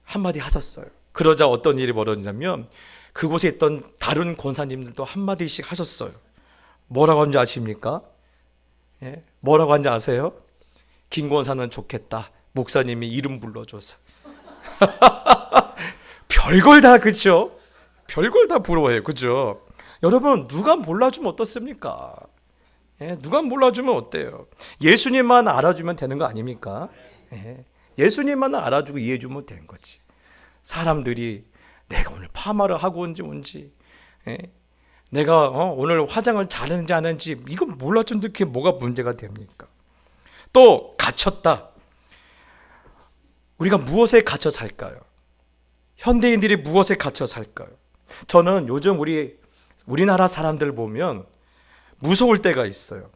한마디 하셨어요. 그러자 어떤 일이 벌어지냐면 그곳에 있던 다른 권사님들도 한마디씩 하셨어요. 뭐라고 하는지 아십니까? 예? 뭐라고 하는지 아세요? 김 권사는 좋겠다. 목사님이 이름 불러줘서. 별걸 다, 그죠? 별걸 다 부러워요. 그죠? 여러분, 누가 몰라주면 어떻습니까? 예? 누가 몰라주면 어때요? 예수님만 알아주면 되는 거 아닙니까? 예? 예수님만 알아주고 이해해주면 되는 거지. 사람들이 내가 오늘 파마를 하고 온지 뭔지, 예? 내가 오늘 화장을 잘했는지 안 했는지 이거 몰라주는데 그게 뭐가 문제가 됩니까? 또 갇혔다. 우리가 무엇에 갇혀 살까요? 현대인들이 무엇에 갇혀 살까요? 저는 요즘 우리나라 사람들 보면 무서울 때가 있어요.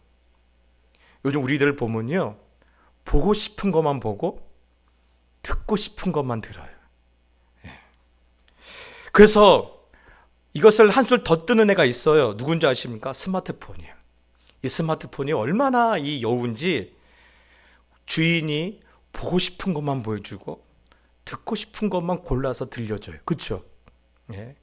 요즘 우리들 보면요, 보고 싶은 것만 보고 듣고 싶은 것만 들어요. 그래서 이것을 한술 더 뜨는 애가 있어요. 누군지 아십니까? 스마트폰이에요. 이 스마트폰이 얼마나 이 여운지 주인이 보고 싶은 것만 보여주고 듣고 싶은 것만 골라서 들려줘요. 그렇죠? 예.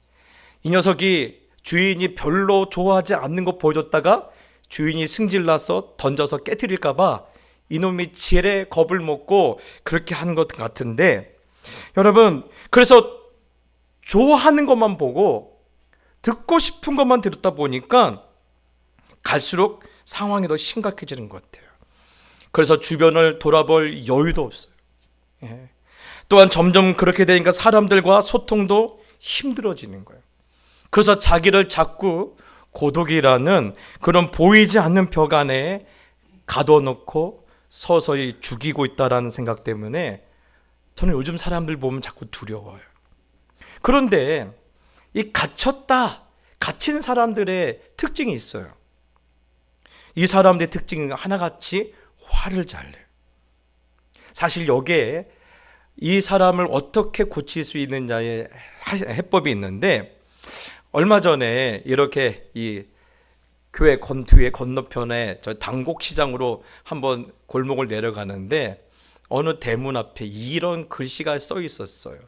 이 녀석이 주인이 별로 좋아하지 않는 거 보여줬다가 주인이 승질나서 던져서 깨트릴까 봐 이놈이 지혜에 겁을 먹고 그렇게 하는 것 같은데, 여러분, 그래서 좋아하는 것만 보고 듣고 싶은 것만 들었다 보니까 갈수록 상황이 더 심각해지는 것 같아요. 그래서 주변을 돌아볼 여유도 없어요. 예. 또한 점점 그렇게 되니까 사람들과 소통도 힘들어지는 거예요. 그래서 자기를 자꾸 고독이라는 그런 보이지 않는 벽 안에 가둬놓고 서서히 죽이고 있다라는 생각 때문에 저는 요즘 사람들 보면 자꾸 두려워요. 그런데 이 갇힌 사람들의 특징이 있어요. 이 사람들의 특징은 하나같이 화를 잘 내요. 사실 여기에 이 사람을 어떻게 고칠 수 있느냐의 해법이 있는데, 얼마 전에 이렇게 이 교회 뒤에 건너편에 저 당곡시장으로 한번 골목을 내려가는데 어느 대문 앞에 이런 글씨가 써 있었어요.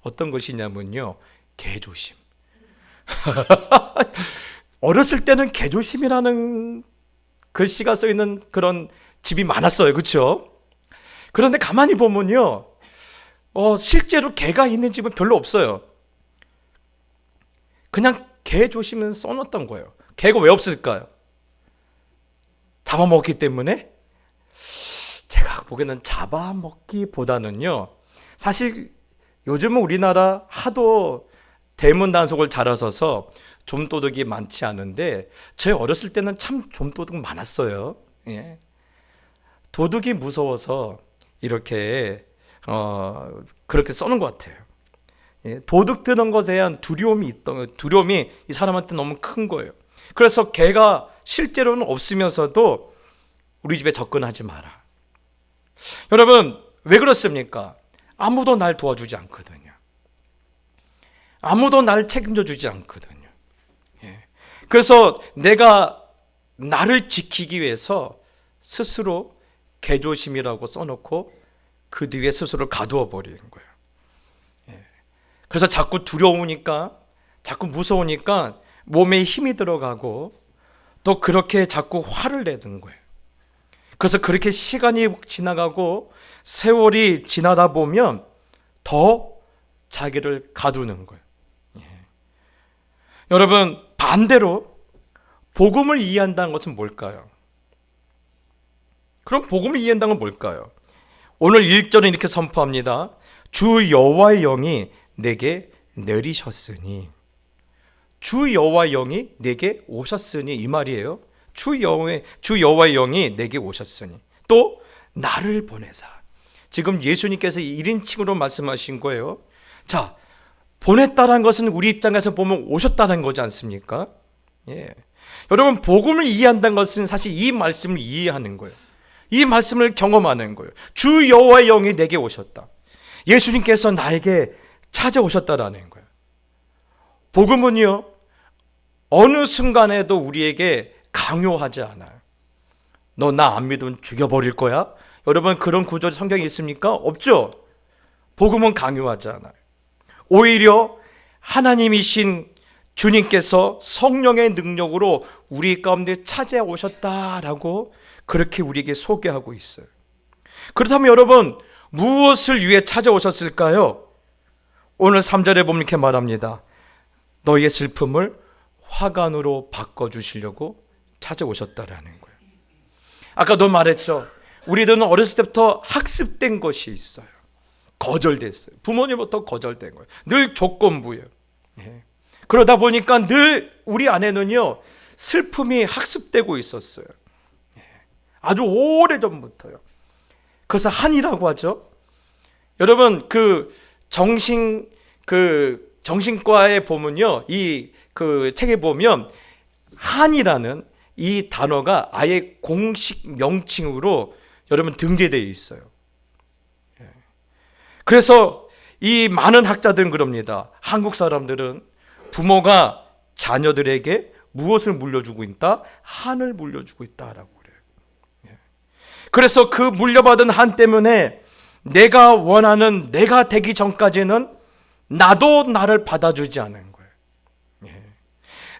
어떤 것이냐면요, 개조심. 어렸을 때는 개조심이라는 글씨가 써 있는 그런 집이 많았어요. 그렇죠? 그런데 가만히 보면요, 실제로 개가 있는 집은 별로 없어요. 그냥 개조심은 써놨던 거예요. 개가 왜 없을까요? 잡아먹기 때문에? 제가 보기에는 잡아먹기보다는요, 사실 요즘은 우리나라 하도 대문 단속을 잘하셔서 좀도둑이 많지 않은데 제 어렸을 때는 참 좀도둑 많았어요. 예. 도둑이 무서워서 이렇게 그렇게 써는 것 같아요. 예. 도둑 드는 것에 대한 두려움이 이 사람한테 너무 큰 거예요. 그래서 개가 실제로는 없으면서도 우리 집에 접근하지 마라. 여러분, 왜 그렇습니까? 아무도 날 도와주지 않거든요. 아무도 날 책임져 주지 않거든요. 예. 그래서 내가 나를 지키기 위해서 스스로 개조심이라고 써놓고 그 뒤에 스스로 가두어 버리는 거예요. 예. 그래서 자꾸 두려우니까, 자꾸 무서우니까 몸에 힘이 들어가고 또 그렇게 자꾸 화를 내는 거예요. 그래서 그렇게 시간이 지나가고 세월이 지나다 보면 더 자기를 가두는 거예요. 예. 여러분, 반대로 복음을 이해한다는 것은 뭘까요? 그럼 복음을 이해한다는 건 뭘까요? 오늘 1절은 이렇게 선포합니다. 주 여호와의 영이 내게 내리셨으니. 주 여호와의 영이 내게 오셨으니, 이 말이에요. 주 여호와의 영이 내게 오셨으니, 또 나를 보내사. 지금 예수님께서 1인칭으로 말씀하신 거예요. 자, 보냈다는 것은 우리 입장에서 보면 오셨다는 거지 않습니까? 예. 여러분, 복음을 이해한다는 것은 사실 이 말씀을 이해하는 거예요. 이 말씀을 경험하는 거예요. 주 여호와의 영이 내게 오셨다. 예수님께서 나에게 찾아오셨다라는 거예요. 복음은요, 어느 순간에도 우리에게 강요하지 않아요. 너 나 안 믿으면 죽여버릴 거야? 여러분, 그런 구절 성경에 있습니까? 없죠. 복음은 강요하지 않아요. 오히려 하나님이신 주님께서 성령의 능력으로 우리 가운데 찾아오셨다라고 그렇게 우리에게 소개하고 있어요. 그렇다면 여러분, 무엇을 위해 찾아오셨을까요? 오늘 3절에 보면 이렇게 말합니다. 너희의 슬픔을 화관으로 바꿔주시려고 찾아오셨다라는 거예요. 아까도 말했죠. 우리들은 어렸을 때부터 학습된 것이 있어요. 거절됐어요. 부모님부터 거절된 거예요. 늘 조건부예요. 예. 그러다 보니까 늘 우리 안에는요, 슬픔이 학습되고 있었어요. 예. 아주 오래전부터요. 그래서 한이라고 하죠. 여러분, 정신과에 보면요, 그 책에 보면 한이라는 이 단어가 아예 공식 명칭으로 여러분 등재되어 있어요. 그래서 이 많은 학자들은 그럽니다. 한국 사람들은 부모가 자녀들에게 무엇을 물려주고 있다? 한을 물려주고 있다라고 그래요. 그래서 그 물려받은 한 때문에 내가 원하는 내가 되기 전까지는 나도 나를 받아주지 않은 거예요.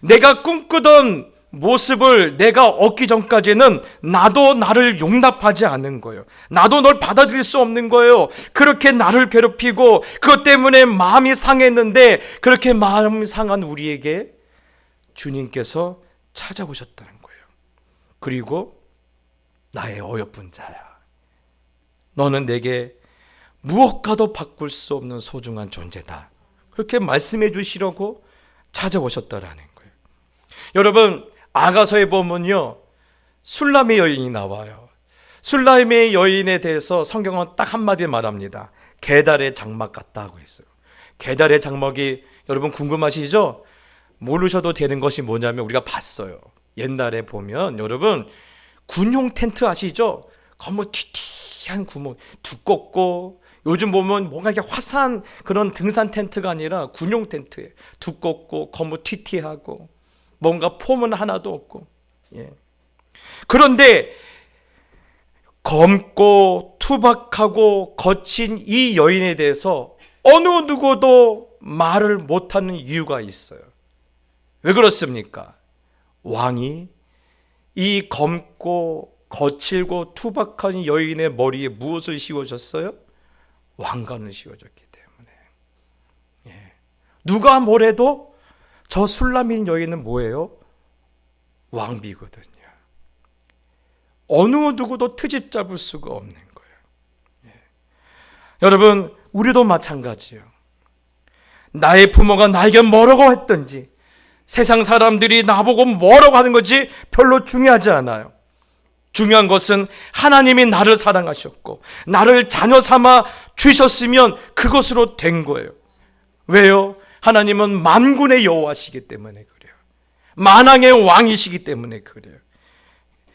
내가 꿈꾸던 모습을 내가 얻기 전까지는 나도 나를 용납하지 않는 거예요. 나도 널 받아들일 수 없는 거예요. 그렇게 나를 괴롭히고 그것 때문에 마음이 상했는데, 그렇게 마음이 상한 우리에게 주님께서 찾아오셨다는 거예요. 그리고 나의 어여쁜 자야, 너는 내게 무엇과도 바꿀 수 없는 소중한 존재다, 그렇게 말씀해 주시려고 찾아오셨다라는 거예요. 여러분, 아가서에 보면요, 술람의 여인이 나와요. 술람의 여인에 대해서 성경은 딱 한마디 말합니다. 게달의 장막 같다 하고 있어요. 게달의 장막이 여러분 궁금하시죠? 모르셔도 되는 것이 뭐냐면 우리가 봤어요. 옛날에 보면 여러분 군용 텐트 아시죠? 거무 튀튀한 구멍, 두껍고, 요즘 보면 뭔가 이렇게 화사한 그런 등산 텐트가 아니라 군용 텐트에 두껍고 거무 튀튀하고 뭔가 폼은 하나도 없고. 예. 그런데 검고 투박하고 거친 이 여인에 대해서 어느 누구도 말을 못하는 이유가 있어요. 왜 그렇습니까? 왕이 이 검고 거칠고 투박한 여인의 머리에 무엇을 씌워줬어요? 왕관을 씌워줬기 때문에. 예. 누가 뭐래도 저 술람인 여인은 뭐예요? 왕비거든요. 어느 누구도 트집 잡을 수가 없는 거예요. 예. 여러분, 우리도 마찬가지예요. 나의 부모가 나에게 뭐라고 했든지, 세상 사람들이 나보고 뭐라고 하는 것이 별로 중요하지 않아요. 중요한 것은 하나님이 나를 사랑하셨고 나를 자녀 삼아 주셨으면 그것으로 된 거예요. 왜요? 하나님은 만군의 여호와시기 때문에 그래요. 만왕의 왕이시기 때문에 그래요.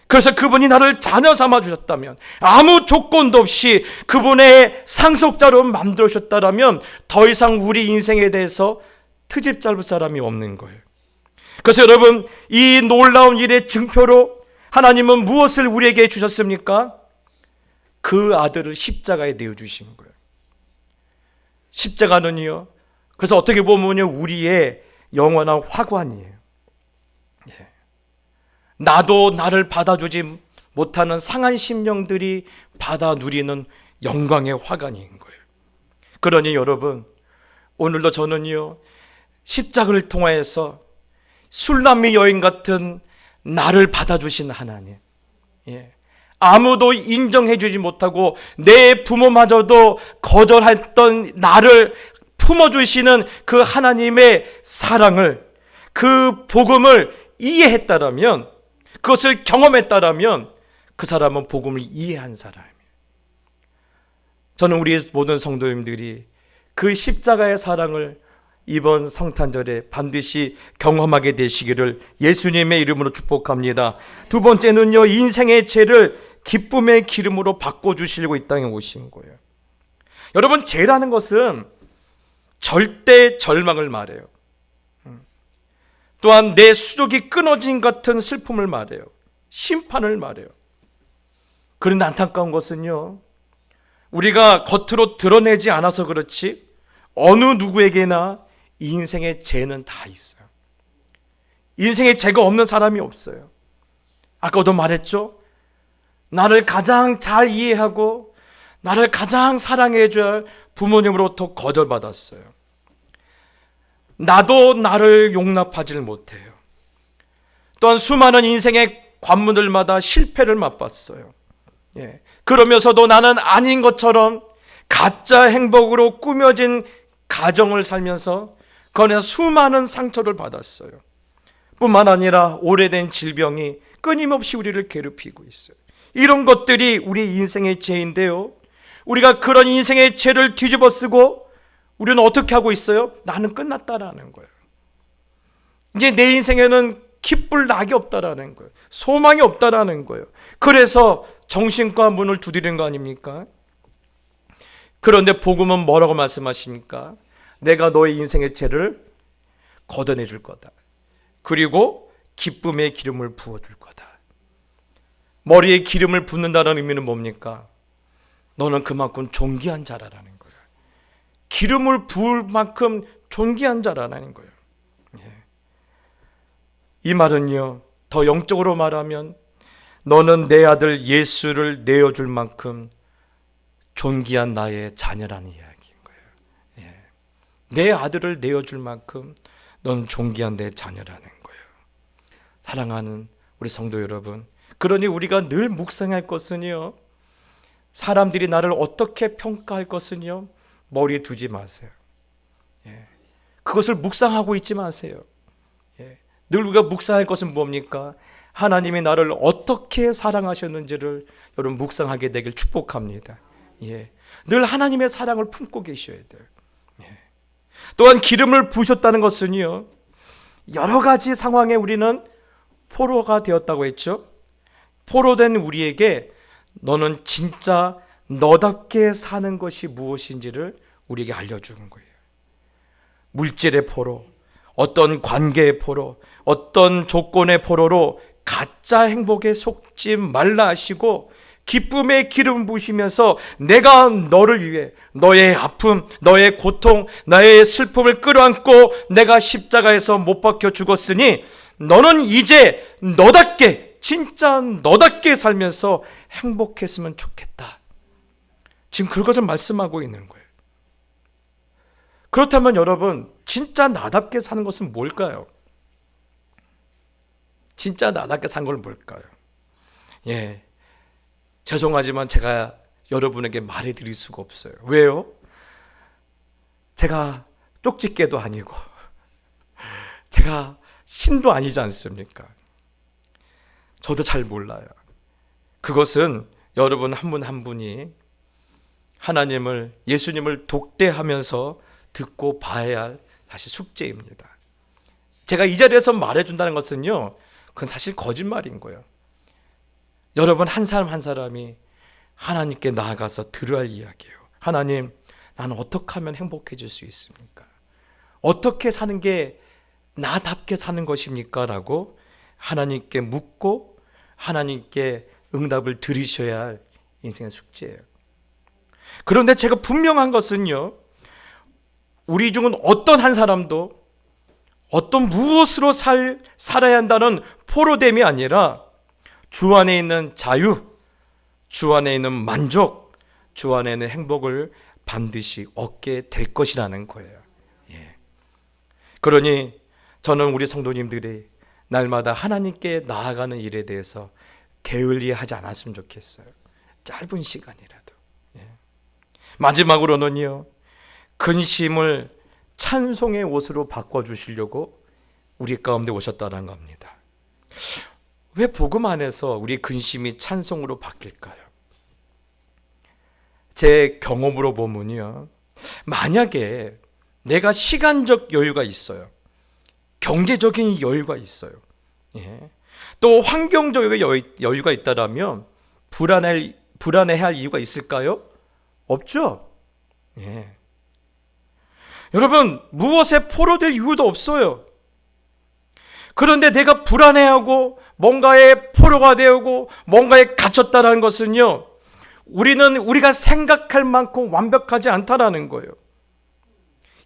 그래서 그분이 나를 자녀 삼아 주셨다면, 아무 조건도 없이 그분의 상속자로 만들어 주셨다면 더 이상 우리 인생에 대해서 트집 잡을 사람이 없는 거예요. 그래서 여러분, 이 놀라운 일의 증표로 하나님은 무엇을 우리에게 주셨습니까? 그 아들을 십자가에 내어주신 거예요. 십자가는요, 그래서 어떻게 보면 우리의 영원한 화관이에요. 예. 나도 나를 받아주지 못하는 상한 심령들이 받아 누리는 영광의 화관인 거예요. 그러니 여러분, 오늘도 저는요, 십자가를 통하여서 술람의 여인 같은 나를 받아주신 하나님, 예. 아무도 인정해주지 못하고 내 부모마저도 거절했던 나를 품어주시는 그 하나님의 사랑을, 그 복음을 이해했다라면, 그것을 경험했다라면 그 사람은 복음을 이해한 사람이에요. 저는 우리 모든 성도님들이 그 십자가의 사랑을 이번 성탄절에 반드시 경험하게 되시기를 예수님의 이름으로 축복합니다. 두 번째는요, 인생의 죄를 기쁨의 기름으로 바꿔주시려고 이 땅에 오신 거예요. 여러분, 죄라는 것은 절대 절망을 말해요. 또한 내 수족이 끊어진 같은 슬픔을 말해요. 심판을 말해요. 그런데 안타까운 것은요, 우리가 겉으로 드러내지 않아서 그렇지 어느 누구에게나 이 인생의 죄는 다 있어요. 인생에 죄가 없는 사람이 없어요. 아까도 말했죠. 나를 가장 잘 이해하고 나를 가장 사랑해줘야 할 부모님으로부터 거절받았어요. 나도 나를 용납하지를 못해요. 또한 수많은 인생의 관문들마다 실패를 맛봤어요. 그러면서도 나는 아닌 것처럼 가짜 행복으로 꾸며진 가정을 살면서 그 안에서 수많은 상처를 받았어요. 뿐만 아니라 오래된 질병이 끊임없이 우리를 괴롭히고 있어요. 이런 것들이 우리 인생의 죄인데요. 우리가 그런 인생의 죄를 뒤집어 쓰고 우리는 어떻게 하고 있어요? 나는 끝났다라는 거예요. 이제 내 인생에는 기쁠 낙이 없다라는 거예요. 소망이 없다라는 거예요. 그래서 정신과 문을 두드리는 거 아닙니까? 그런데 복음은 뭐라고 말씀하십니까? 내가 너의 인생의 죄를 걷어내 줄 거다. 그리고 기쁨의 기름을 부어줄 거다. 머리에 기름을 붓는다는 의미는 뭡니까? 너는 그만큼 존귀한 자라는 거예요. 기름을 부을 만큼 존귀한 자라는 거예요. 이 말은요, 더 영적으로 말하면 너는 내 아들 예수를 내어줄 만큼 존귀한 나의 자녀라는 이야기인 거예요. 내 아들을 내어줄 만큼 넌 존귀한 내 자녀라는 거예요. 사랑하는 우리 성도 여러분, 그러니 우리가 늘 묵상할 것은요, 사람들이 나를 어떻게 평가할 것은요, 머리에 두지 마세요. 그것을 묵상하고 있지 마세요. 늘 우리가 묵상할 것은 뭡니까? 하나님이 나를 어떻게 사랑하셨는지를 여러분 묵상하게 되길 축복합니다. 늘 하나님의 사랑을 품고 계셔야 돼요. 또한 기름을 부으셨다는 것은요, 여러 가지 상황에 우리는 포로가 되었다고 했죠. 포로된 우리에게 너는 진짜 너답게 사는 것이 무엇인지를 우리에게 알려주는 거예요. 물질의 포로, 어떤 관계의 포로, 어떤 조건의 포로로 가짜 행복에 속지 말라 하시고 기쁨의 기름 부으시면서 내가 너를 위해 너의 아픔, 너의 고통, 나의 슬픔을 끌어안고 내가 십자가에서 못 박혀 죽었으니 너는 이제 너답게, 진짜 너답게 살면서 행복했으면 좋겠다. 지금 그것을 말씀하고 있는 거예요. 그렇다면 여러분, 진짜 나답게 사는 것은 뭘까요? 진짜 나답게 산 건 뭘까요? 죄송하지만 제가 여러분에게 말해드릴 수가 없어요. 왜요? 제가 쪽집게도 아니고 제가 신도 아니지 않습니까? 저도 잘 몰라요. 그것은 여러분 한 분 한 분이 하나님을, 예수님을 독대하면서 듣고 봐야 할 사실 숙제입니다. 제가 이 자리에서 말해준다는 것은요, 그건 사실 거짓말인 거예요. 여러분 한 사람 한 사람이 하나님께 나아가서 들어야 할 이야기예요. 하나님, 나는 어떻게 하면 행복해질 수 있습니까? 어떻게 사는 게 나답게 사는 것입니까? 라고 하나님께 묻고 하나님께 응답을 들으셔야 할 인생의 숙제예요. 그런데 제가 분명한 것은요, 우리 중은 어떤 한 사람도 어떤 무엇으로 살아야 한다는 포로됨이 아니라 주 안에 있는 자유, 주 안에 있는 만족, 주 안에 있는 행복을 반드시 얻게 될 것이라는 거예요. 그러니 저는 우리 성도님들이 날마다 하나님께 나아가는 일에 대해서 게을리하지 않았으면 좋겠어요. 짧은 시간이라도. 마지막으로는요, 근심을 찬송의 옷으로 바꿔주시려고 우리 가운데 오셨다는 겁니다. 왜 복음 안에서 우리 근심이 찬송으로 바뀔까요? 제 경험으로 보면요, 만약에 내가 시간적 여유가 있어요, 경제적인 여유가 있어요, 또 환경적 여유가 있다라면 불안해할 이유가 있을까요? 없죠. 여러분, 무엇에 포로될 이유도 없어요. 그런데 내가 불안해하고 뭔가에 포로가 되고 뭔가에 갇혔다는 것은요, 우리가 생각할 만큼 완벽하지 않다라는 거예요.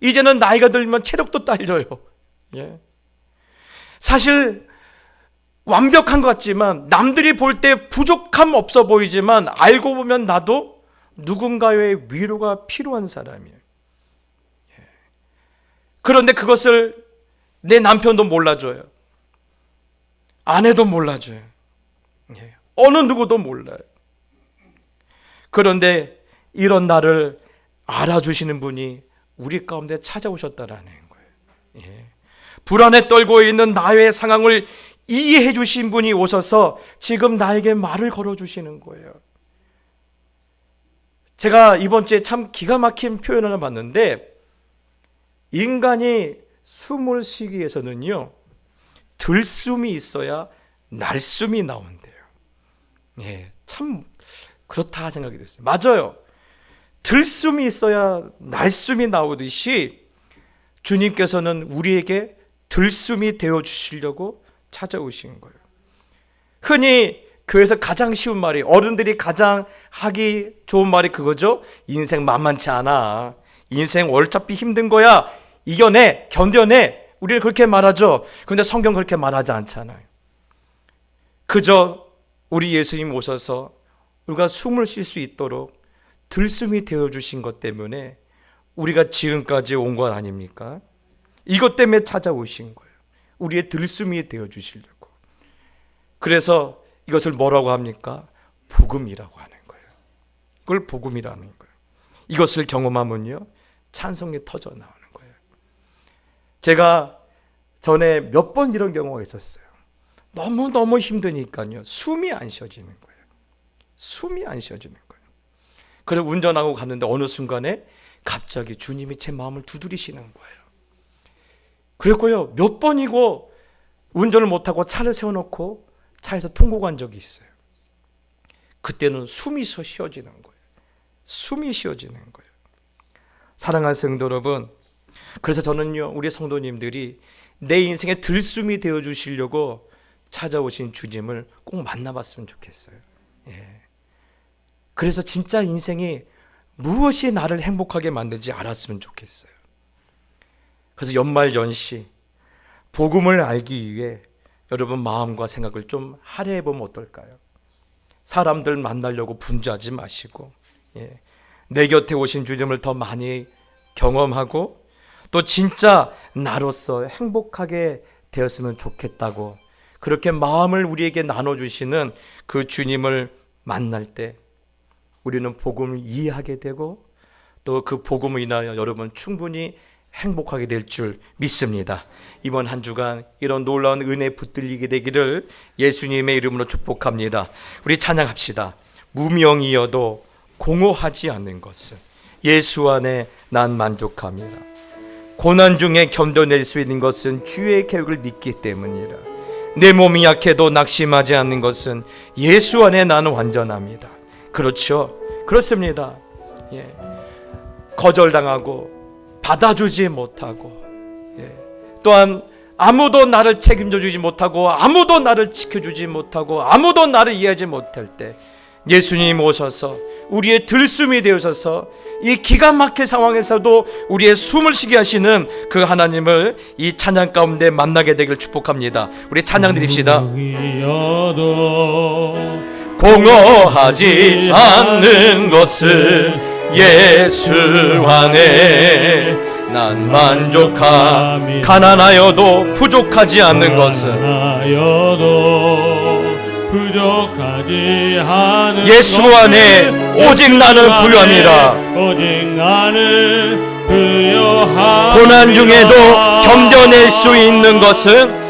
이제는 나이가 들면 체력도 딸려요. 예. 사실 완벽한 것 같지만, 남들이 볼 때 부족함 없어 보이지만 알고 보면 나도 누군가의 위로가 필요한 사람이에요. 예. 그런데 그것을 내 남편도 몰라줘요. 아내도 몰라줘요. 예. 어느 누구도 몰라요. 그런데 이런 나를 알아주시는 분이 우리 가운데 찾아오셨다라는 거예요. 예. 불안에 떨고 있는 나의 상황을 이해해 주신 분이 오셔서 지금 나에게 말을 걸어주시는 거예요. 제가 이번 주에 참 기가 막힌 표현을 하나 봤는데, 인간이 숨을 쉬기 위해서는요, 들숨이 있어야 날숨이 나온대요. 예, 참 그렇다 생각이 됐어요. 맞아요. 들숨이 있어야 날숨이 나오듯이 주님께서는 우리에게 들숨이 되어주시려고 찾아오신 거예요. 흔히 교회에서 가장 쉬운 말이, 어른들이 가장 하기 좋은 말이 그거죠. 인생 만만치 않아. 인생 어차피 힘든 거야. 이겨내, 견뎌내. 우리는 그렇게 말하죠. 그런데 성경 그렇게 말하지 않잖아요. 그저 우리 예수님 오셔서 우리가 숨을 쉴 수 있도록 들숨이 되어주신 것 때문에 우리가 지금까지 온 것 아닙니까? 이것 때문에 찾아오신 거예요. 우리의 들숨이 되어주시려고. 그래서 이것을 뭐라고 합니까? 복음이라고 하는 거예요. 그걸 복음이라는 거예요. 이것을 경험하면요, 찬송이 터져 나오는 거예요. 제가 전에 몇 번 이런 경우가 있었어요. 너무너무 힘드니까요, 숨이 안 쉬어지는 거예요. 숨이 안 쉬어지는 거예요. 그래서 운전하고 갔는데 어느 순간에 갑자기 주님이 제 마음을 두드리시는 거예요. 그랬고요, 몇 번이고 운전을 못하고 차를 세워놓고 차에서 통고 간 적이 있어요. 그때는 숨이 쉬어지는 거예요. 숨이 쉬어지는 거예요. 사랑하는 성도 여러분, 그래서 저는요, 우리 성도님들이 내 인생에 들숨이 되어주시려고 찾아오신 주님을 꼭 만나봤으면 좋겠어요. 예. 그래서 진짜 인생이 무엇이 나를 행복하게 만들지 알았으면 좋겠어요. 그래서 연말 연시 복음을 알기 위해 여러분 마음과 생각을 좀 할애해 보면 어떨까요? 사람들 만나려고 분주하지 마시고, 예, 내 곁에 오신 주님을 더 많이 경험하고 또 진짜 나로서 행복하게 되었으면 좋겠다고 그렇게 마음을 우리에게 나눠주시는 그 주님을 만날 때 우리는 복음을 이해하게 되고 또 그 복음을 인하여 여러분 충분히 행복하게 될 줄 믿습니다. 이번 한 주간 이런 놀라운 은혜에 붙들리게 되기를 예수님의 이름으로 축복합니다. 우리 찬양합시다. 무명이어도 공허하지 않는 것은 예수 안에 난 만족합니다. 고난 중에 견뎌낼 수 있는 것은 주의 계획을 믿기 때문이라. 내 몸이 약해도 낙심하지 않는 것은 예수 안에 나는 완전합니다. 그렇죠. 그렇습니다. 예. 거절당하고 받아주지 못하고, 예, 또한 아무도 나를 책임져 주지 못하고 아무도 나를 지켜주지 못하고 아무도 나를 이해하지 못할 때 예수님 오셔서 우리의 들숨이 되어서 이 기가 막힌 상황에서도 우리의 숨을 쉬게 하시는 그 하나님을 이 찬양 가운데 만나게 되길 축복합니다. 우리 찬양 드립시다. 공허하지 않는 것은 예수 안에 난 만족함. 가난하여도 부족하지 않는 것은 예수 안에 오직 나는 부유함이라. 고난 중에도 견뎌낼 수 있는 것은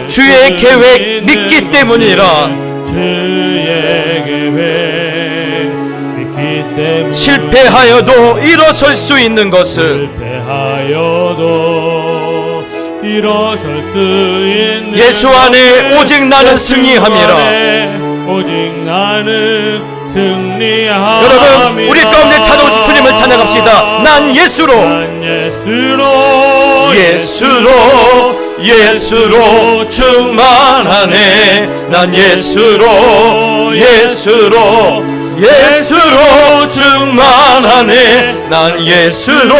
주의 계획 믿기 때문이라. 실패하여도 일어설 수 있는 것은 예수 안에 오직 나는 승리함이라. 여러분 우리 가운데 찾아오신 주님을 찬양합시다. 난 예수로 충만하네. 난 예수로 예수로 충만하네. 난 예수로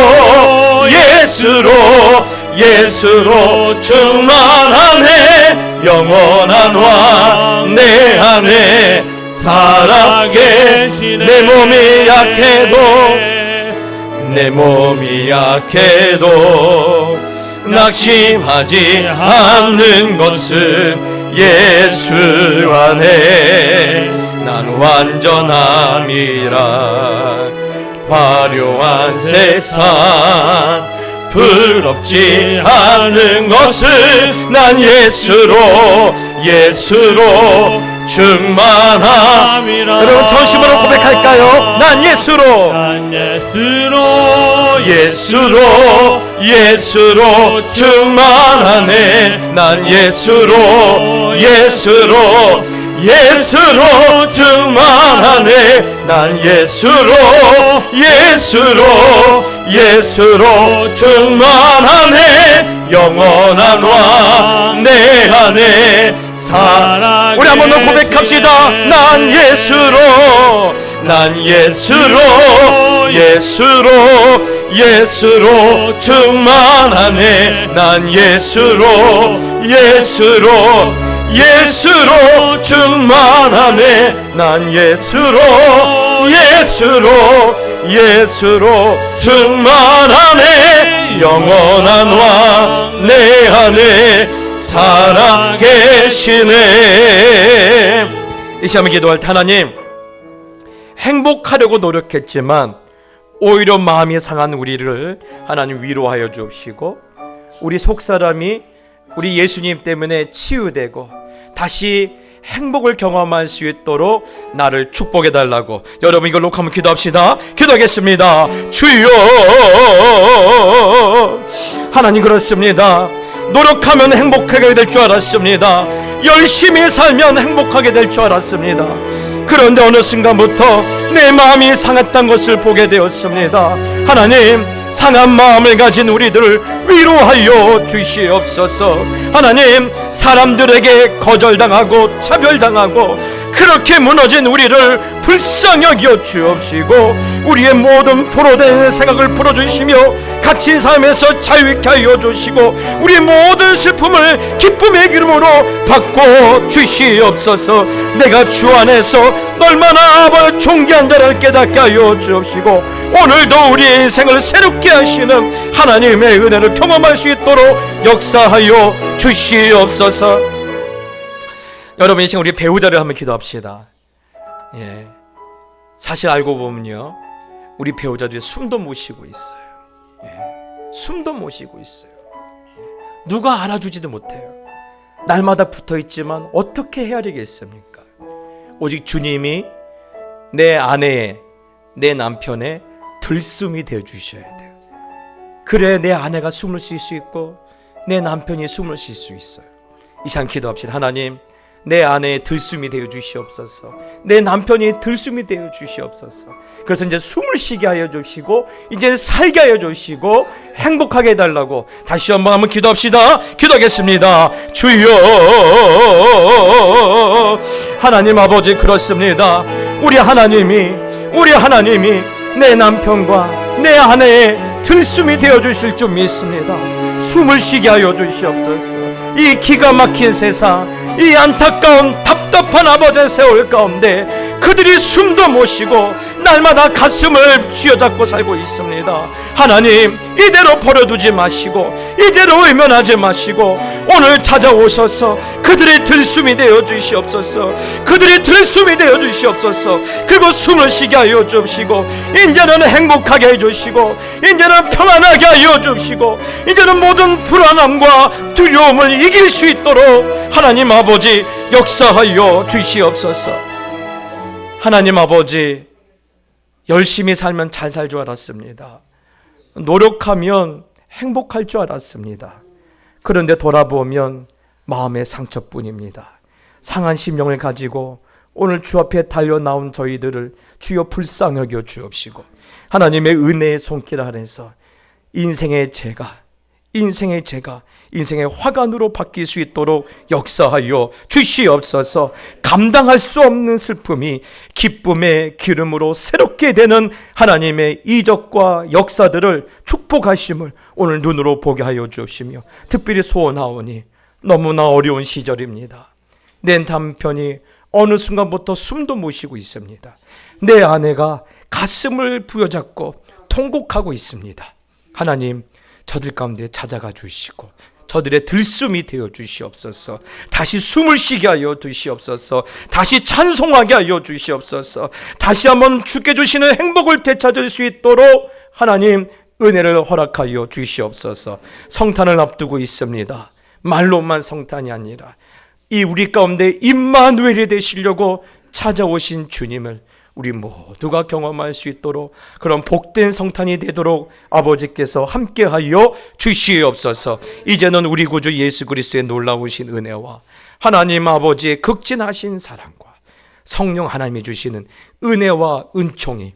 충만하네. 영원한 왕 내 안에 살아계시네. 내 몸이 약해도 낙심하지 않는 것은 예수 안에 난 완전함이라. 화려한 세상 부럽지 않은 것은 난 예수로 충만함이라. 여러분 전심으로 고백할까요? 난 예수로 충만하네. 난 예수로 충만하네. 난 예수로 충만하네. 영원한 왕 내 안에 우리 한 번 더 고백합시다. 난 예수로 충만하네. 난 예수로 충만하네. 난 예수로 충만하네. 영원한 왕 내 안에 살아계시네. 이 시간에 기도할 때 하나님, 행복하려고 노력했지만 오히려 마음이 상한 우리를 하나님 위로하여 주옵시고, 우리 속사람이 우리 예수님 때문에 치유되고 다시 행복을 경험할 수 있도록 나를 축복해 달라고 여러분 이걸 놓고 한번 기도합시다. 기도하겠습니다. 주여, 하나님 그렇습니다. 노력하면 행복하게 될 줄 알았습니다. 열심히 살면 행복하게 될 줄 알았습니다. 그런데 어느 순간부터 내 마음이 상했던 것을 보게 되었습니다. 하나님, 상한 마음을 가진 우리들을 위로하여 주시옵소서. 하나님, 사람들에게 거절당하고 차별당하고 그렇게 무너진 우리를 불쌍히 여겨 주옵시고, 우리의 모든 포로된 생각을 풀어주시며 갇힌 삶에서 자유케 하여 주시고, 우리의 모든 슬픔을 기쁨의 기름으로 바꿔 주시옵소서. 내가 주 안에서 얼마나 존귀한 자를 깨닫게 하여 주옵시고, 오늘도 우리의 인생을 새롭게 하시는 하나님의 은혜를 경험할 수 있도록 역사하여 주시옵소서. 여러분, 이 시간 우리 배우자를 한번 기도합시다. 사실 알고 보면요, 우리 배우자들이 숨도 못 쉬고 있어요. 숨도 못 쉬고 있어요. 누가 알아주지도 못해요. 날마다 붙어있지만 어떻게 헤아리겠습니까? 오직 주님이 내 아내의, 내 남편의 들숨이 되어주셔야 돼요. 그래 내 아내가 숨을 쉴 수 있고 내 남편이 숨을 쉴 수 있어요. 이 시간 기도합시다. 하나님, 내 아내의 들숨이 되어 주시옵소서. 내 남편이 들숨이 되어 주시옵소서. 그래서 이제 숨을 쉬게 하여 주시고 이제 살게 하여 주시고 행복하게 해달라고 다시 한번 기도합시다. 기도하겠습니다. 주여, 하나님 아버지 그렇습니다. 우리 하나님이 내 남편과 내 아내의 들숨이 되어 주실 줄 믿습니다. 숨을 쉬게 하여 주시옵소서. 이 기가 막힌 세상, 이 안타까운 답답한 아버지의 세월 가운데 그들이 숨도 못 쉬고 날마다 가슴을 쥐어잡고 살고 있습니다. 하나님, 이대로 버려두지 마시고 이대로 외면하지 마시고 오늘 찾아오셔서 그들의 들숨이 되어 주시옵소서. 그들의 들숨이 되어 주시옵소서. 그리고 숨을 쉬게 하여 주시고 이제는 행복하게 해주시고 이제는 평안하게 하여 주시고 이제는 모든 불안함과 두려움을 이길 수 있도록 하나님 아버지 역사하여 주시옵소서. 하나님 아버지, 열심히 살면 잘 살 줄 알았습니다. 노력하면 행복할 줄 알았습니다. 그런데 돌아보면 마음의 상처뿐입니다. 상한 심령을 가지고 오늘 주 앞에 달려 나온 저희들을 주여 불쌍히 여겨 주옵시고 하나님의 은혜의 손길 아래서 인생의 죄가, 인생의 죄가 인생의 화관으로 바뀔 수 있도록 역사하여 주시옵소서. 감당할 수 없는 슬픔이 기쁨의 기름으로 새롭게 되는 하나님의 이적과 역사들을 축복하심을 오늘 눈으로 보게 하여 주시며, 특별히 소원하오니 너무나 어려운 시절입니다. 내 남편이 어느 순간부터 숨도 못 쉬고 있습니다. 내 아내가 가슴을 부여잡고 통곡하고 있습니다. 하나님, 저들 가운데 찾아가 주시고 저들의 들숨이 되어 주시옵소서. 다시 숨을 쉬게 하여 주시옵소서. 다시 찬송하게 하여 주시옵소서. 다시 한번 주께 주시는 행복을 되찾을 수 있도록 하나님 은혜를 허락하여 주시옵소서. 성탄을 앞두고 있습니다. 말로만 성탄이 아니라 이 우리 가운데 임마누엘이 되시려고 찾아오신 주님을 우리 모두가 경험할 수 있도록 그런 복된 성탄이 되도록 아버지께서 함께하여 주시옵소서. 이제는 우리 구주 예수 그리스도의 놀라우신 은혜와 하나님 아버지의 극진하신 사랑과 성령 하나님이 주시는 은혜와 은총이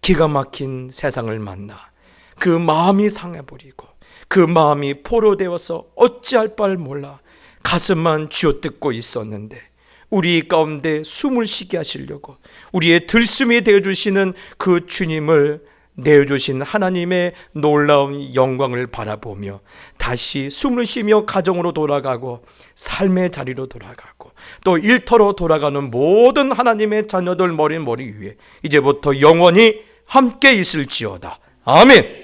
기가 막힌 세상을 만나 그 마음이 상해버리고 그 마음이 포로되어서 어찌할 바를 몰라 가슴만 쥐어뜯고 있었는데, 우리 가운데 숨을 쉬게 하시려고 우리의 들숨이 되어주시는 그 주님을 내어주신 하나님의 놀라운 영광을 바라보며 다시 숨을 쉬며 가정으로 돌아가고 삶의 자리로 돌아가고 또 일터로 돌아가는 모든 하나님의 자녀들 머리 위에 이제부터 영원히 함께 있을지어다. 아멘.